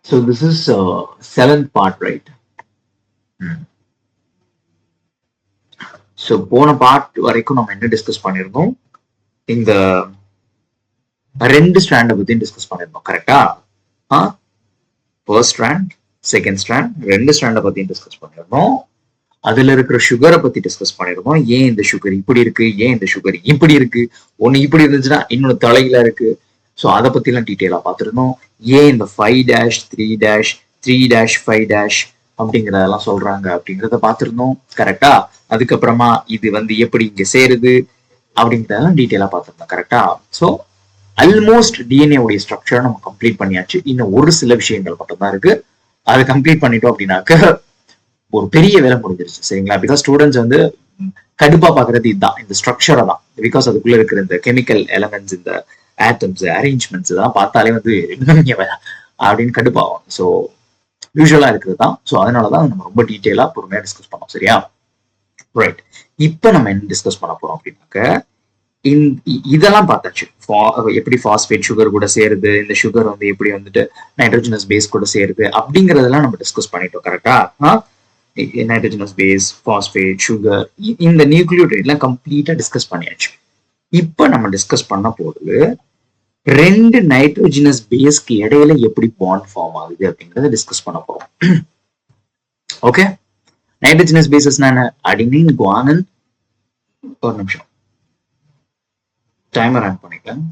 So this is seventh part, right? So போன part வரைக்கும் நம்ம என்ன டிஸ்கஸ் பண்ணிருந்தோம்? இந்த ரெண்டு ஸ்ட்ராண்டை பத்தி டிஸ்கஸ் பண்ணிருந்தோம், கரெக்டா? ஃபர்ஸ்ட் ஸ்ட்ராண்ட், செகண்ட் ஸ்ட்ராண்ட், ரெண்டு ஸ்ட்ராண்டை பத்தி டிஸ்கஸ் பண்ணிருந்தோம். அதுல இருக்கிற சுகரை பத்தி டிஸ்கஸ் பண்ணிருந்தோம். ஏன் இந்த சுகர் இப்படி இருக்கு, ஏன் இந்த சுகர் இப்படி இருக்கு, ஒன்னு இப்படி இருந்துச்சுன்னா இன்னொன்னு தலையில இருக்கு. ஸோ அதை பத்தி எல்லாம் டீட்டெயிலா பார்த்துருந்தோம். ஏன் இந்த 5' 3' 3'5' அப்படிங்கிறதெல்லாம் சொல்றாங்க அப்படிங்கிறத பார்த்துருந்தோம், கரெக்டா? அதுக்கப்புறமா இது வந்து எப்படி இங்க சேருது அப்படிங்கிறதெல்லாம் டீட்டெயிலா பார்த்துருந்தோம், கரெக்டா? ஸோ ஆல்மோஸ்ட் டிஎன்ஏ உடைய ஸ்ட்ரக்சரை நம்ம கம்ப்ளீட் பண்ணியாச்சு. இன்னும் ஒரு சில விஷயங்கள் மட்டும்தான் இருக்கு. அதை கம்ப்ளீட் பண்ணிட்டோம் அப்படின்னாக்க ஒரு பெரிய வேலை முடிஞ்சிருச்சு, சரிங்களா? பிகாஸ் ஸ்டூடெண்ட்ஸ் வந்து கடுப்பா பாக்குறது இதுதான், இந்த ஸ்ட்ரக்சரை தான். பிகாஸ் அதுக்குள்ள இருக்கிற இந்த கெமிக்கல் எலமெண்ட்ஸ், இந்த ஆட்டம்ஸ், அரேஞ்ச்மெண்ட்ஸ் தான் பார்த்தாலே வந்து அப்படின்னு கடுப்பாகும். ஸோ யூஸ்வலா இருக்கிறது தான். ஸோ அதனாலதான் நம்ம ரொம்ப டீட்டெயிலா பொறுமையா டிஸ்கஸ் பண்ணோம், சரியா? ரைட். இப்ப நம்ம என்ன டிஸ்கஸ் பண்ண போறோம் அப்படின்னாக்க, இதெல்லாம் பார்த்தாச்சு. எப்படி பாஸ்பேட் சுகர் கூட சேருது, இந்த சுகர் வந்து எப்படி வந்துட்டு நைட்ரோஜனஸ் பேஸ் கூட சேருது அப்படிங்கறதெல்லாம் நம்ம டிஸ்கஸ் பண்ணிட்டோம், கரெக்டா? நைட்ரோஜனஸ் பேஸ், பாஸ்பேட், சுகர், இந்த நியூக்ளியோடைட்லாம் கம்ப்ளீட்டா டிஸ்கஸ் பண்ணியாச்சு. இப்ப நம்ம டிஸ்கஸ் பண்ண போறது ரெண்டு நைட்ரோஜனஸ் பேஸ்க்கு இடையில எப்படி பாண்ட் ஃபார்ம் ஆகுது அப்படிங்கறத டிஸ்கஸ் பண்ண போறோம். ஓகே, நைட்ரோஜனஸ் பேசஸ்னா என்ன? அடினின், குவானின். ஒரு நிமிஷம் டைமர் ஆன் பண்ணிக்கலாம்.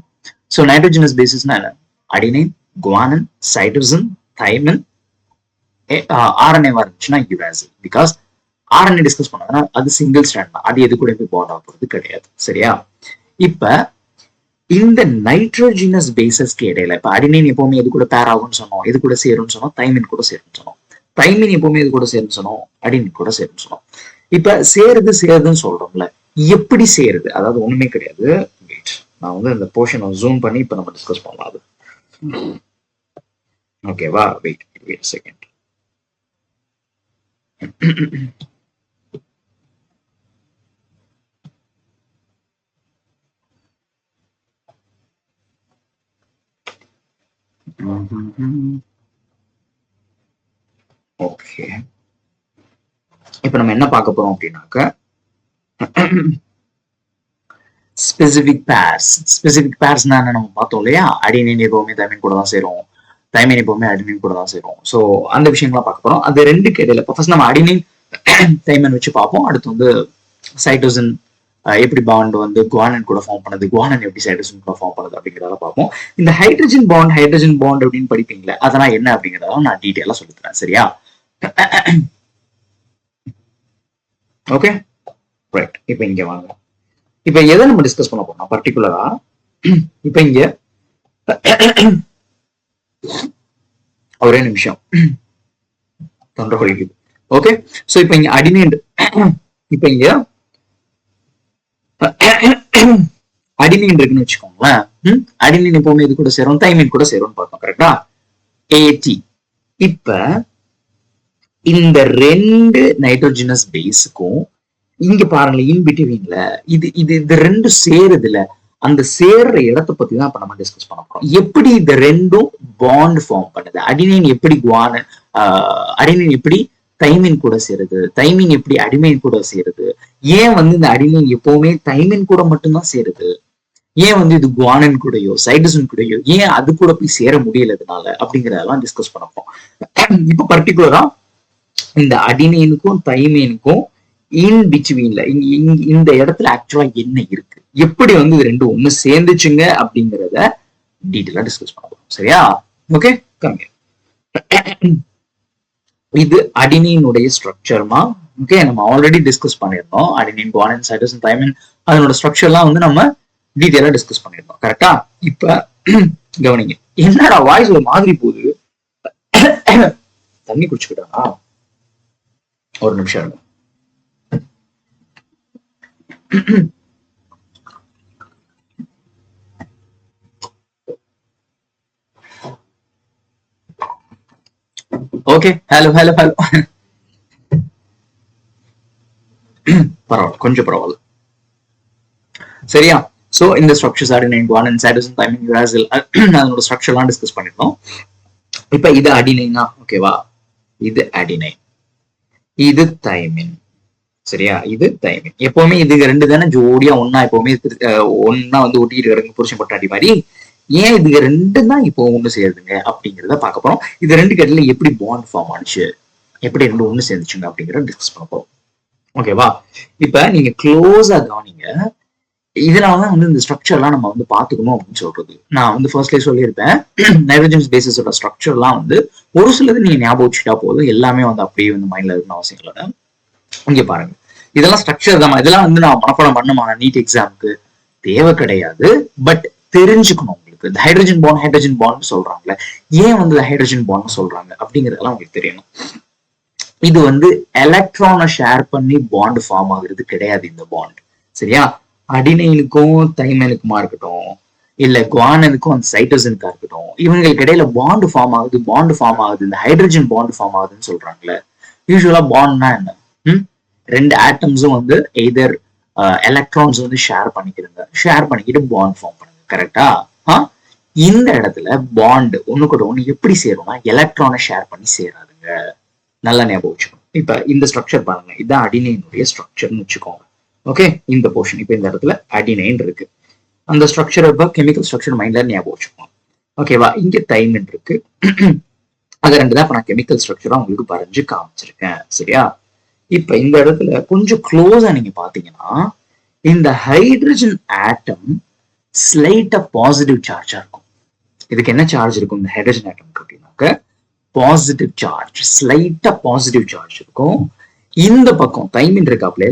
சோ நைட்ரோஜனஸ் பேசஸ்னா என்ன? அடினின், குவானின், சைட்டோசின், தைமின். ஆர்என்ஏவா இருந்துச்சுன்னா யுராசில். பிகாஸ் ஆர்என்ஏ டிஸ்கஸ் பண்ணதுன்னா அது சிங்கிள் ஸ்ட்ராண்ட் தான், அது எது கூட போய் பாண்ட் ஆக போறது கிடையாது, சரியா? இப்ப இந்த நைட்ரோஜனஸ் பேசஸ்க்கு இடையில, இப்ப அடினின் எப்பவுமே எது கூட பேர் ஆகும்னு சொன்னோம், எது கூட சேரும்னு சொன்னோம், தைமின் கூட சேரும்னு சொன்னோம். தைமின் எப்பவுமே எது கூட சேரும்னு சொன்னோம், அடினின் கூட சேரும்னு சொன்னோம். இப்ப சேருதுன்னு சொல்றோம்ல, எப்படி சேருது? அதாவது ஒண்ணுமே கிடையாது. நான் வந்து இந்த போர்ஷனை ஜூம் பண்ணி இப்ப நம்ம டிஸ்கஸ் பண்ணலாம். அது ஓகேவா? Wait second. ஓகே, இப்ப நம்ம என்ன பார்க்க போறோம் அப்படின்னாக்க, ஸ்பெசிபிக் பேர்ஸ். ஸ்பெசிபிக் பேர்ஸ்னா என்ன நம்ம பார்த்தோம் இல்லையா? அடினின் எப்பவுமே தைமின் கூட தான் சேரும், தைமின் எப்பவுமே அடினின் கூட தான் சேரும். ஸோ அந்த விஷயங்கள்லாம் பார்க்க போறோம். அது ரெண்டுக்கு இடையில ஃபர்ஸ்ட் நம்ம அடினின் தைமின் வச்சு பார்ப்போம். அடுத்து வந்து சைட்டோசின் எப்படி பாண்ட் வந்து குவானின் கூட ஃபார்ம் பண்ணுது, குவானின் எப்படி சைட்டோசின் கூட ஃபார்ம் பண்ணுது அப்படிங்கிறத பார்ப்போம். இந்த ஹைட்ரஜன் பாண்ட் அப்படின்னு படிப்பீங்களே, அதெல்லாம் என்ன அப்படிங்கிறத நான் டீட்டெயிலா சொல்லித்தரேன், சரியா? Okay, right. இப்ப இங்க வாங்க. இப்ப எதை நம்ம டிஸ்கஸ் பண்ண போறோம் பர்டிகுலரா? இப்ப இங்க ஒரே நிமிஷம், தொண்டை கொலிக்குது. ஓகே, சோ இப்ப இங்க அடினின், இப்ப இங்க அடினின் இருக்குன்னு வச்சுக்கோங்களேன். அடினின் எப்பவுமே இது கூட சேரும், தைமின் கூட சேரும்னு பார்த்தோம், கரெக்டா? AT. இப்ப இந்த ரெண்டு நைட்ரோஜனஸ் பேஸுக்கும் இங்க பாருங்களேன், இன் பிட்வீன்ல இது ரெண்டும் சேருதுல, அந்த சேர்ற இடத்தை பத்தி தான் இப்ப நம்ம டிஸ்கஸ் பண்ண போறோம். எப்படி இந்த ரெண்டும் பாண்ட் ஃபார்ம் பண்ணுது, அடினின் எப்படி அடினின் எப்படி தைமின் கூட சேருது, தைமின் எப்படி அடிமைன் கூட சேருது, ஏன் வந்து இந்த அடினின் எப்பவுமே தைமின் கூட மட்டும்தான் சேருது, ஏன் வந்து இது குவானின் கூடயோ சைட்டோசின் கூடயோ ஏன் அது கூட போய் சேர முடியலதுனால அப்படிங்கறதெல்லாம் டிஸ்கஸ் பண்ண போறோம். இப்ப பர்டிகுலரா இந்த அடினினுக்கும் தைமினுக்கும் இன் பிட்வீன்ல இந்த இடத்துல ஆக்சுவலா என்ன இருக்கு, எப்படி வந்து இது ரெண்டும் ஒண்ணு சேர்ந்துச்சுங்க அப்படிங்கறத டீட்டெயிலா டிஸ்கஸ் பண்ண போறோம், சரியா? ஓகே, கம்மி. இது அடினினுடைய ஸ்ட்ரக்சர்மா. ஓகே, நம்ம ஆல்ரெடி டிஸ்கஸ் பண்ணிருந்தோம். அடினின், குவானின், சைட்டோசின், தைமின், அதனோட ஸ்ட்ரக்சர்லாம் வந்து நம்ம டீட்டெயிலா டிஸ்கஸ் பண்ணிருந்தோம், கரெக்டா? இப்ப கவனிங்க, என்னடா வாய்ஸ் ஒரு மாதிரி போகுது, தண்ணி குடிச்சுக்கிட்டானா? ஒரு நிமிஷம். Okay, hello. பரவாயில்ல, கொஞ்சம் பரவாயில்ல, சரியா? சோ இந்த structures adenine, guanine, cytosine, thymine, uracil, அதனோட ஸ்ட்ரக்சர்லாம் டிஸ்கஸ் பண்ணிருந்தோம். இப்ப இது அடினைனா, ஓகேவா, இது அடினைன், இது தைமின். சரியா, இது தைமின். எப்பவுமே இது ரெண்டு தானே ஜோடியா ஒன்னா எப்பவுமே ஒன்னா வந்து ஒட்டிட்டு கிடக்கு புருஷன் பொட்டாட்டி மாதிரி. ஏன் இது ரெண்டு தான் இப்போ ஒண்ணு சேருதுங்க அப்படிங்கிறத பார்க்க போறோம். இது ரெண்டு கடையில எப்படி பாண்ட் ஃபார்ம் ஆனிச்சு, எப்படி ரெண்டு ஒண்ணு சேர்ந்துச்சுங்க அப்படிங்கிறத டிஸ்கஸ் பண்ண போறோம். ஓகேவா, இப்ப நீங்க க்ளோஸா கவனிங்க. இதனாலதான் வந்து இந்த ஸ்ட்ரக்சர்லாம் நம்ம வந்து பாத்துக்கணும் அப்படின்னு சொல்றது. நான் வந்து ஃபர்ஸ்ட்லேயே சொல்லியிருப்பேன், நைட்ரஜன் பேசிஸோட ஸ்ட்ரக்சர்லாம் வந்து ஒரு சிலது நீங்க ஞாபகம் வச்சுட்டா போதும், எல்லாமே வந்து அப்படியே வந்து மைண்ட்ல இருக்கணும் அவசியம் இல்லை. இங்க பாருங்க, இதெல்லாம் ஸ்ட்ரக்சர் தான். இதெல்லாம் வந்து நான் மனப்பாடம் பண்ணுமா நீட் எக்ஸாமுக்கு தேவை கிடையாது, பட் தெரிஞ்சுக்கணும் உங்களுக்கு. இந்த ஹைட்ரஜன் பாண்ட் சொல்றாங்கல்ல, ஏன் வந்து ஹைட்ரஜன் பாண்ட் சொல்றாங்க அப்படிங்கறதெல்லாம் உங்களுக்கு தெரியணும். இது வந்து எலக்ட்ரானை ஷேர் பண்ணி பாண்ட் ஃபார்ம் ஆகுறது கிடையாது இந்த பாண்ட். சரியா, அடினைனுக்கும் தைமைனுக்குமா இருக்கட்டும், இல்ல குவானனுக்கும் அந்த சைட்டோசினுக்கா இருக்கட்டும், இவங்களுக்கு இடையில பாண்ட் ஃபார்ம் ஆகுது, இந்த ஹைட்ரஜன் பாண்ட் ஃபார்ம் ஆகுதுன்னு சொல்றாங்களே. யூஸ்வலா பாண்ட்னா என்ன? ரெண்டு ஆட்டம்ஸும் வந்து எய்தர் எலக்ட்ரான்ஸ் வந்து ஷேர் பண்ணிக்கிட்டு பாண்ட் ஃபார்ம் பண்ணுங்க. கரெக்டா? இந்த இடத்துல பாண்ட் ஒண்ணு கூட ஒண்ணு எப்படி சேரும்னா எலக்ட்ரானை ஷேர் பண்ணி சேராதுங்க. நல்லா ஞாபகம் வச்சுக்கணும். இப்ப இந்த ஸ்ட்ரக்சர் பாருங்க, இதுதான் அடினைனுடைய ஸ்ட்ரக்சர்னு வச்சுக்கோங்க. ஓகே, இந்த போர்ஷன் இப்ப இந்த இடத்துல அடினைன் இருக்கு. அந்த ஸ்ட்ரக்சர் இப்ப கெமிக்கல் ஸ்ட்ரக்சர் மைண்ட்ல ஞாபகம் வச்சுக்கோங்க. ஓகேவா, இங்க தைமின் இருக்கு. அது ரெண்டு தான் இப்ப நான் கெமிக்கல் ஸ்ட்ரக்சரா உங்களுக்கு வரைஞ்சு காமிச்சிருக்கேன். சரியா, இப்ப இந்த இடத்துல கொஞ்சம் க்ளோஸா நீங்க பாத்தீங்கன்னா இந்த ஹைட்ரஜன் ஆட்டம் ஸ்லைட்டா பாசிட்டிவ் சார்ஜா இருக்கும். இதுக்கு என்ன சார்ஜ் இருக்கும் இந்த ஹைட்ரஜன் ஆட்டம் அப்படின்னாக்க பாசிட்டிவ் சார்ஜ், ஸ்லைட்டா பாசிட்டிவ் சார்ஜ் இருக்கும். இந்த பக்கம் தைமின் இருக்காப்ல,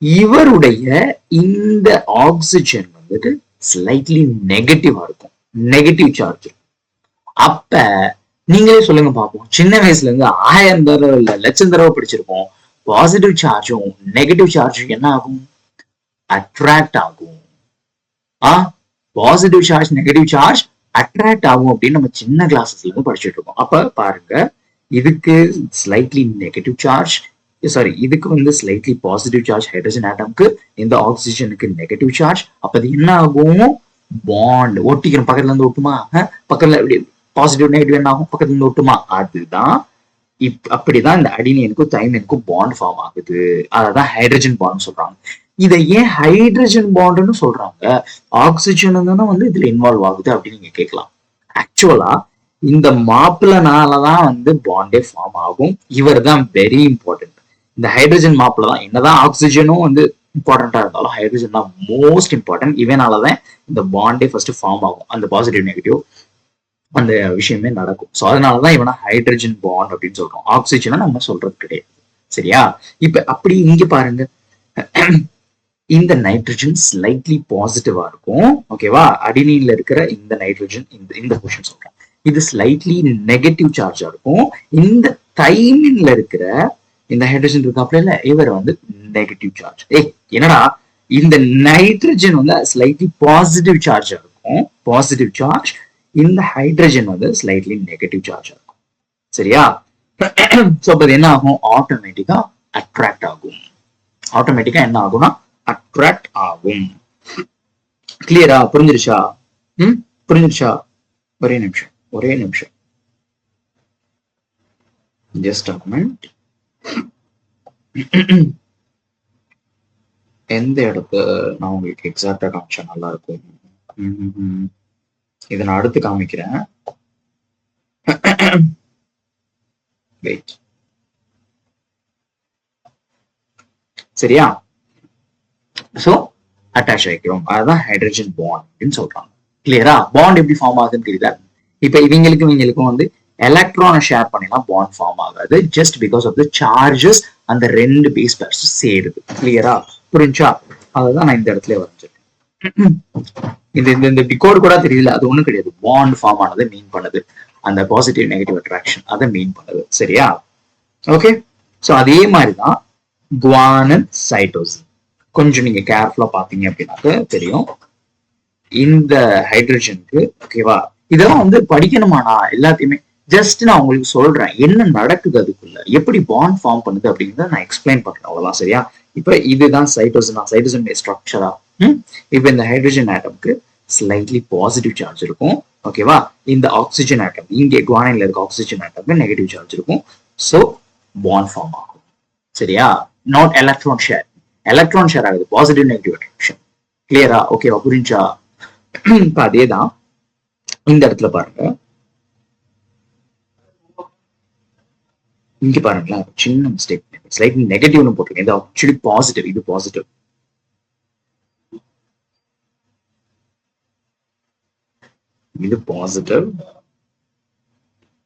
இவருடைய இந்த ஆக்சிஜன் வந்துட்டு ஸ்லைட்லி நெகட்டிவா இருக்கும், நெகட்டிவ் சார்ஜ். அப்ப நீங்களே சொல்லுங்க பார்ப்போம், சின்ன வயசுல இருந்து 1000 தடவை இல்ல லட்சம் தடவை படிச்சிருப்போம், பாசிட்டிவ் சார்ஜும் நெகட்டிவ் சார்ஜும் என்ன ஆகும்? அட்ராக்ட் ஆகும். Positive charge negative charge attract ஆகும் அப்படின்னு நம்ம சின்ன கிளாஸஸ்ல இருந்து படிச்சுட்டு இருக்கோம். அப்ப பாருங்க, இதுக்கு ஸ்லைட்லி நெகட்டிவ் சார்ஜ், சாரி இதுக்கு வந்து ஸ்லைட்லி பாசிட்டிவ் சார்ஜ் ஹைட்ரஜன் ஆட்டம்க்கு, இந்த ஆக்சிஜனுக்கு நெகட்டிவ் சார்ஜ். அப்ப அது என்ன ஆகும்? பாண்ட் ஒட்டிக்கணும். பக்கத்துல இருந்து ஒட்டுமா? பக்கத்துல எப்படி பாசிட்டிவ் நெகட்டிவ் என்ன ஆகும்? பக்கத்துல இருந்து ஒட்டுமா? அதுதான் அப்படிதான் இந்த அடினைனுக்கும் தைமைனுக்கும் பாண்ட் ஃபார்ம் ஆகுது. அதான் ஹைட்ரஜன் பாண்ட் சொல்றாங்க. இதை ஏன் ஹைட்ரஜன் பாண்டுன்னு சொல்றாங்க? ஆக்சிஜன் தானே வந்து இதுல இன்வால்வ் ஆகுது அப்படின்னு நீங்க கேட்கலாம். ஆக்சுவலா இந்த மாப்பிளனாலதான் வந்து பாண்டே ஃபார்ம் ஆகும். இவர் தான் வெரி இம்பார்ட்டன்ட். இந்த ஹைட்ரஜன் மாப்பிள தான், என்னதான் ஆக்சிஜனும் வந்து இம்பார்ட்டண்டா இருந்தாலும் ஹைட்ரஜன் தான் மோஸ்ட் இம்பார்ட்டன்ட். இவனாலதான் இந்த பாண்டே ஃபர்ஸ்ட் ஃபார்ம் ஆகும், அந்த பாசிட்டிவ் நெகட்டிவ் அந்த விஷயமே நடக்கும். ஸோ அதனாலதான் இவனா ஹைட்ரஜன் பாண்ட் அப்படின்னு சொல்றோம், ஆக்சிஜனை நம்ம சொல்றது கிடையாது. சரியா, இப்ப அப்படி இங்க பாருங்க, இந்த நைட்ரஜன் ஸ்லைட்லி பாசிட்டிவா இருக்கும். ஓகேவா, அடினின்ல இருக்கிற இந்த நைட்ரஜன் இந்த போர்ஷன் சொல்றேன், இது ஸ்லைட்லி நெகட்டிவ் சார்ஜா இருக்கும். இந்த தைமின்ல இருக்கிற இந்த ஹைட்ரஜன் இருக்காப்ல, இவர் வந்து நெகட்டிவ் சார்ஜ். என்னடா, இந்த நைட்ரஜன் வந்து ஸ்லைட்லி பாசிட்டிவ் சார்ஜா இருக்கும், பாசிட்டிவ் சார்ஜ். இந்த ஹைட்ரஜன் வந்து ஸ்லைட்லி நெகட்டிவ் சார்ஜா இருக்கும். சரியா, சோ அது என்ன ஆகும்? ஆட்டோமேட்டிக்கா அட்ராக்ட் ஆகும். ஆட்டோமேட்டிக்கா என்ன ஆகும்னா அட்ராக்ட் ஆகும். கிளியரா? புரிஞ்சிருச்சா? புரிஞ்சிருச்சா? ஒரே நிமிஷம் ஜஸ்ட் கமெண்ட். எந்த இடத்த நான் உங்களுக்கு எக்ஸாக்டா காமிச்சா நல்லா இருக்கும்? இதை நான் அடுத்து காமிக்கிறேன். வெயிட். சரியா, சோ அட்டாச் ஆகிக்கிறோம். அதுதான் ஹைட்ரஜன் பாண்ட் அப்படின்னு சொல்றாங்க. கிளியரா? பாண்ட் எப்படி ஃபார்ம் ஆகுதுன்னு தெரியுதா? இப்ப இவங்களுக்கும் வந்து எலக்ட்ரானை ஷேர் பண்ணினா பாண்ட் ஃபார்ம் ஆகாது, just because of the charges அந்த ரெண்டு பேஸ் பேர்ஸ் சேருது. கிளியரா? புரிஞ்சா? அதுதான் நான் இந்த இடத்துல வரைஞ்சிருக்கேன். இந்த கோடு கூட தெரியல, அது ஒண்ணும் கிடையாது. பாண்ட் ஃபார்ம் ஆனதை மீன் பண்ணுது, அந்த பாசிட்டிவ் நெகட்டிவ் அட்ராக்ஷன் அதை மீன் பண்ணுது. சரியா? ஓகே, சோ அதே மாதிரிதான் குவானன் சைட்டோசின். கொஞ்சம் நீங்க கேர்ஃபுல்லா பாத்தீங்க அப்படின்னாக்க தெரியும். இந்த ஹைட்ரஜனுக்கு, ஓகேவா, இதெல்லாம் வந்து படிக்கணுமானா எல்லாத்தையுமே ஜஸ்ட் நான் உங்களுக்கு சொல்றேன் என்ன நடக்குது, அதுக்குள்ள எப்படி பாண்ட் ஃபார்ம் பண்ணுது அப்படிங்கிறத நான் எக்ஸ்பிளைன் பண்றேன், அவ்வளவுதான். சரியா? இப்ப இதுதான் சைட்டோசின் ஸ்ட்ரக்சரா. இப்ப இந்த ஹைட்ரஜன் ஆட்டம்க்கு ஸ்லைட்லி பாசிட்டிவ் சார்ஜ் இருக்கும். ஓகேவா? இந்த ஆக்சிஜன் ஆட்டம், இங்கே குவானைன்ல இருக்க ஆக்சிஜன் ஆட்டம் நெகட்டிவ் சார்ஜ் இருக்கும். ஸோ பாண்ட் ஃபார்ம் ஆகும். சரியா? Not electron share. Electron share ஆகுது, பாசிட்டிவ் நெகட்டிவ் அட்ராக்ஷன். கிளியரா? ஓகேவா? புரிஞ்சா? இப்ப அதேதான் இந்த இடத்துல பாருங்க. இங்க பாருங்களேன், சின்ன மிஸ்டேக், ஸ்லைட் நெகட்டிவ்னு போட்டிருக்கேன். இது ஆக்சுவலி பாசிட்டிவ். இது பாசிட்டிவ். இது பாசிட்டிவ்,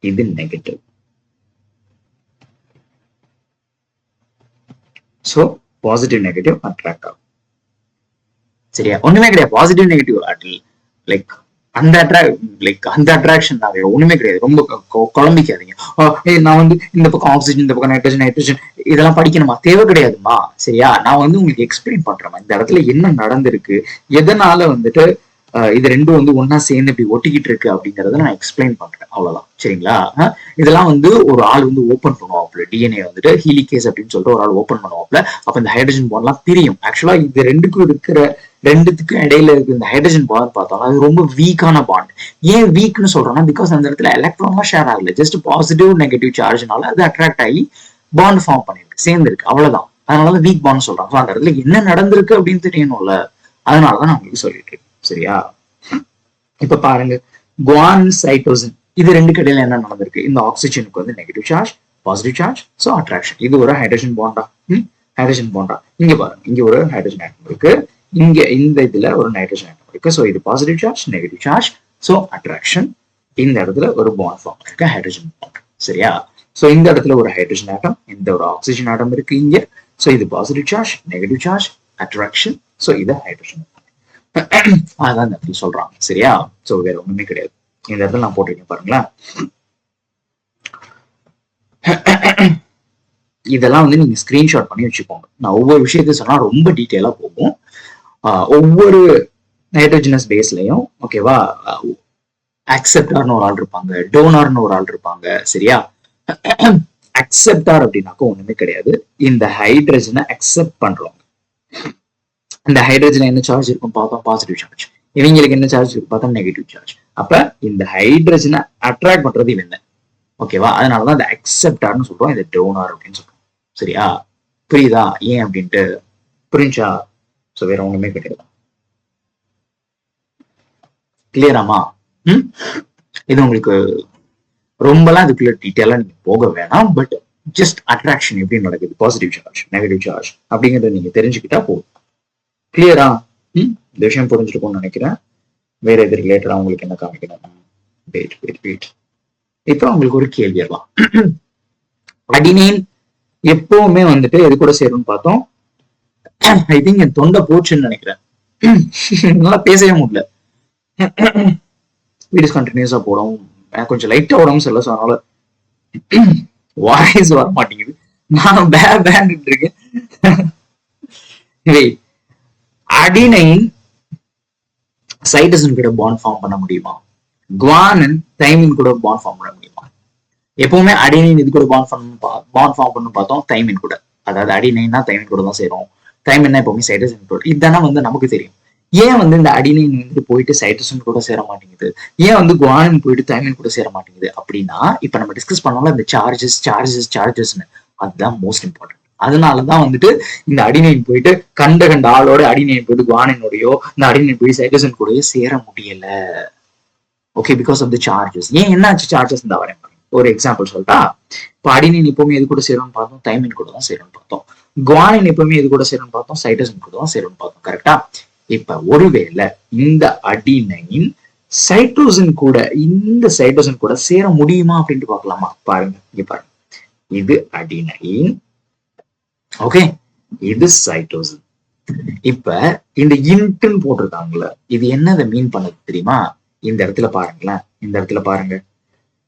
இது negative. So positive negative attract ஆகும். சரியா? ஒண்ணுமே கிடையாது. பாசிட்டிவ் நெகட்டிவ் லைக் அந்த அட்ராக்ஷன் ஒண்ணுமே கிடையாது. ரொம்ப குழம்பிக்காதீங்க. நான் வந்து இந்த பக்கம் ஆக்சிஜன், இந்த பக்கம் நைட்ரஜன், நைட்ரஜன் இதெல்லாம் படிக்கணுமா? தேவை கிடையாதுமா. சரியா? நான் வந்து உங்களுக்கு எக்ஸ்பிளைன் பண்றேன் இந்த இடத்துல என்ன நடந்திருக்கு, எதனால வந்துட்டு இது ரெண்டும் வந்து ஒன்னா சேர்ந்து இப்படி ஒட்டிக்கிட்டு இருக்கு அப்படிங்கறத நான் எக்ஸ்பிளைன் பண்றேன். அவ்வளவுதான். சரிங்களா? இதெல்லாம் வந்து ஒரு ஆள் வந்து ஓப்பன் பண்ணுவாப்ல, டிஎன்ஏ வந்துட்டு ஹீலிகேஸ் அப்படின்னு சொல்லிட்டு ஒரு ஆள் ஓப்பன் பண்ணுவாப்ல. அப்ப இந்த ஹைட்ரஜன் பாண்ட்லாம் பிரியும். ஆக்சுவலா இது ரெண்டுத்துக்கும் இடையில இருக்கு இந்த ஹைட்ரஜன் பாண்ட் பார்த்தோம்னா அது ரொம்ப வீக்கான பாண்ட். ஏன் வீக்னு சொல்றோம்னா, பிகாஸ் அந்த இடத்துல எலக்ட்ரான்லாம் ஷேர் ஆகல, ஜஸ்ட் பாசிட்டிவ் நெகட்டிவ் சார்ஜ்னால அது அட்ராக்ட் ஆகி பாண்ட் ஃபார்ம் பண்ணிருக்கு, சேர்ந்துருக்கு, அவ்வளவுதான். அதனாலதான் வீக் பாண்ட் சொல்றாங்க. அந்த இடத்துல என்ன நடந்திருக்கு அப்படின்னு தெரியணும்ல, அதனாலதான் நான் உங்களுக்கு சொல்லிட்டு இருக்கேன். சரியா? இப்ப பாருங்க, குவான் சைட்டோசின் இது ரெண்டு கடையில என்ன நடந்திருக்கு? இந்த ஆக்சிஜனுக்கு வந்து negative charge, positive charge, so attraction. இது ஒரு ஹைட்ரஜன் பாண்டா? ஹைட்ரஜன் பாண்டா. இங்க பாருங்க, இங்க ஒரு ஹைட்ரஜன் ஆட்டம் இருக்கு, இங்க இந்த இதுல ஒரு நைட்ரஜன் ஆட்டம் இருக்கு. சோ இது positive charge, negative charge, so attraction. இந்த இடத்துல ஒரு பாண்ட் ஃபார்ம் இருக்கு, ஹைட்ரஜன் பாண்ட். சரியா? சோ இந்த இடத்துல ஒரு ஹைட்ரஜன் ஆட்டம், இந்த ஒரு ஆக்சிஜன் ஆட்டம் இருக்கு இங்க. சோ இது positive charge, negative charge, attraction. So இது ஹைட்ரஜன். அதான் இந்த இடத்துல சொல்றாங்க. சரியா? சோ வேற ஒண்ணுமே கிடையாது. இந்த இடத்துல நான் போட்டிருக்கேன் பாருங்களேன். இதெல்லாம் வந்து நீங்க ஸ்கிரீன்ஷாட் பண்ணி வச்சுக்கோங்க. நான் ஒவ்வொரு விஷயத்தையும் சொன்னா ரொம்ப டீட்டெயிலா போகும். ஒவ்வொரு நைட்ரோஜனஸ் பேஸ்லயும் ஓகேவா, அக்செப்டார்னு ஒரு ஆள் இருப்பாங்க, டோனார்னு ஒரு ஆள் இருப்பாங்க. சரியா? அக்செப்டார் அப்படின்னாக்க ஒண்ணுமே கிடையாது, இந்த ஹைட்ரஜனை அக்செப்ட் பண்றோம். இந்த ஹைட்ரஜன் என்ன சார்ஜ் இருக்கும் பார்த்தோம்? Positive charge. இவங்களுக்கு என்ன சார்ஜ் இருக்கு பார்த்தா? Negative charge. அப்ப இந்த ஹைட்ரஜனை அட்ராக்ட் பண்றது இவன். ஓகேவா? அதனாலதான் இந்த அக்செப்டார்னு சொல்றோம், இது டோனார் அப்படின்னு சொல்றோம். சரியா? புரியுதா ஏன் அப்படின்ட்டு? புரிஞ்சா? சோ வேற ஒண்ணுமே கிடையாது. கிளியராமா? இது உங்களுக்கு ரொம்பலாம் இதுக்குள்ள டீட்டெயிலா நீங்க போக வேணாம். பட் ஜஸ்ட் அட்ராக்ஷன் எப்படி நடக்குது, பாசிட்டிவ் சார்ஜ், நெகட்டிவ் சார்ஜ் அப்படிங்கறத நீங்க தெரிஞ்சுக்கிட்டா போதும். கிளியரா? இந்த விஷயம் புரிஞ்சிருக்கும்னு நினைக்கிறேன். வேற எது ரிலேட்டடா உங்களுக்கு என்ன காமிக்கணும்? வெயிட். இப்ப உங்களுக்கு ஒரு கேள்வி வரலாம். அடினைன் எப்பவுமே வந்துட்டு எது கூட சேரும்னு பார்த்தோம். ஐ திங்க் என் தொண்டை போச்சுன்னு நினைக்கிறேன், நல்லா பேசவே முடியல. வீடியோஸ் கண்டினியூஸா போடும், கொஞ்சம் லைட்டா உடம்பு சரியில்லை, ஸோ அதனால வாய்ஸ் வர மாட்டேங்குது. நான் பேண்ட் இருக்கேன். அடினைன் சைட்டோசின் கூட பாண்ட் ஃபார்ம் பண்ண முடியுமா? குவானின் தைமின் கூட பாண்ட் ஃபார்ம் பண்ண முடியுமா? எப்பவுமே அடினைன் இது கூட பாண்ட் ஃபார்ம் பண்ணு பார்த்தோம், தைமின் கூட. அதாவது அடினைன்னா தைமின் கூட தான் சேரும், தைமின்னா எப்பவுமே சைட்டோசின் கூட. இதுதானே வந்து நமக்கு தெரியும். ஏன் வந்து இந்த அடினைன் வந்து போயிட்டு சைட்டோசின் கூட சேர மாட்டேங்குது, ஏன் வந்து குவானின் போயிட்டு தைமின் கூட சேர மாட்டேங்குது அப்படின்னா, இப்ப நம்ம டிஸ்கஸ் பண்ணோம்ல இந்த சார்ஜஸ்னு, அதுதான் மோஸ்ட் இம்பார்ட்டன்ட். அதனாலதான் வந்துட்டு இந்த அடினைன் போயிட்டு கண்ட ஆளோட அடினைன் போயிட்டு குவானினோடயோ, இந்த அடினைன் போய் சைட்டோசின் கூடயோ சேர முடியல. Okay, because of the charges. ஏன் என்னாச்சு சார்ஜஸ்? இந்த வரேன் ஒரு எக்ஸாம்பிள் சொல்லிட்டா. இப்போ அடினைன் எப்பவுமே எது கூட சேரும்னு பார்த்தோம்? தைமின் கூட தான் சேரும்னு பார்த்தோம். குவானின் எப்பவுமே எது கூட சேரும்னு பார்த்தோம்? சைட்டோசின் கூட தான் சேரும்னு பார்த்தோம். கரெக்டா? இப்ப ஒருவேளை இந்த அடினைன் சைட்டோசின் கூட, இந்த சைட்டோசின் கூட சேர முடியுமா அப்படின்ட்டு பார்க்கலாமா? பாருங்க, இங்க பாருங்க, இது அடினைன், ஓகே, இது சைட்டோசின். இப்ப இந்த இன்ட்னு போட்டிருக்காங்கல்ல, இது என்னதை மீன் பண்ணது தெரியுமா? இந்த இடத்துல பாருங்களேன், இந்த இடத்துல பாருங்க,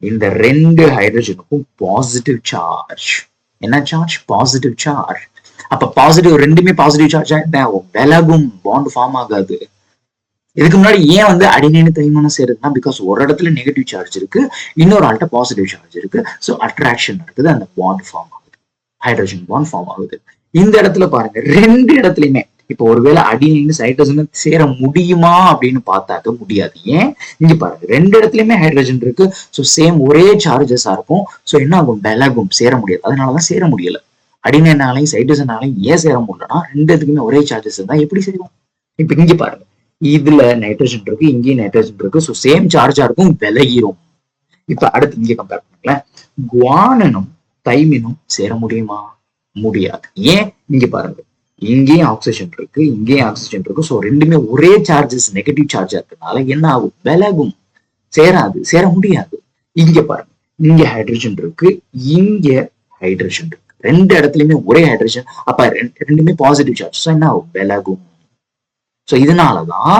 இந்த ரெண்டு ஹைட்ரஜனுக்கும் பாசிட்டிவ் சார்ஜ். என்ன சார்ஜ்? Positive charge. அப்ப பாசிட்டிவ் ரெண்டுமே பாசிட்டிவ் சார்ஜ் விலகும், பாண்ட் ஃபார்ம் ஆகாது. இதுக்கு முன்னாடி ஏன் வந்து அடினைன் தைமின் சேருதுன்னா, பிகாஸ் ஒரு இடத்துல நெகட்டிவ் சார்ஜ் இருக்கு, இன்னொரு ஆள்கிட்ட பாசிட்டிவ் சார்ஜ் இருக்கு. ஸோ அட்ராக்ஷன் நடக்குது, அந்த பாண்ட் ஃபார்ம் ஆகுது, ஹைட்ரஜன் பாண்ட் ஃபார்ம் ஆகுது. இந்த இடத்துல பாருங்க, ரெண்டு இடத்துலயுமே இப்போ ஒருவேளை அடினைன் சைட்டோசின் சேர முடியுமா அப்படின்னு பார்த்தாக்க முடியாது. ஏன்? இங்க பாருங்க, ரெண்டு இடத்துலயுமே ஹைட்ரஜன் இருக்கு. ஸோ சேம் ஒரே சார்ஜஸா இருக்கும். ஸோ என்ன ஆகும்? விலகும், சேர முடியாது. அதனாலதான் சேர முடியல. அடினைனாலையும் சைட்டோசினாலையும் ஏன் சேர முடியலன்னா ரெண்டு இடத்துக்குமே ஒரே சார்ஜஸ் இருந்தா எப்படி சேரும்? இப்ப இங்க பாருங்க, இதுல நைட்ரஜன் இருக்கு, இங்கேயும் நைட்ரஜன் இருக்கு. ஸோ சேம் சார்ஜா இருக்கும், விலகிரும். இப்ப அடுத்து இங்க கம்பேர் பண்ணுங்களேன். குவானனும் தைமினும் சேர முடியுமா? முடியாது. ஏன்? இங்க பாருங்க, இங்கேயும் ஆக்சிஜன் இருக்கு, இங்கேயும் ஆக்சிஜன் இருக்கு. ஸோ ரெண்டுமே ஒரே சார்ஜஸ், நெகட்டிவ் சார்ஜா இருக்கனால என்ன ஆகும்? விலகும், சேராது, சேர முடியாது. இங்க பாருங்க, இங்க ஹைட்ரஜன் இருக்கு, இங்க ஹைட்ரஜன் இருக்கு. ரெண்டு இடத்துலயுமே ஒரே ஹைட்ரஜன், அப்ப ரெண்டுமே பாசிட்டிவ் சார்ஜ். ஸோ என்ன ஆகும்? விலகும். ஸோ இதனாலதான்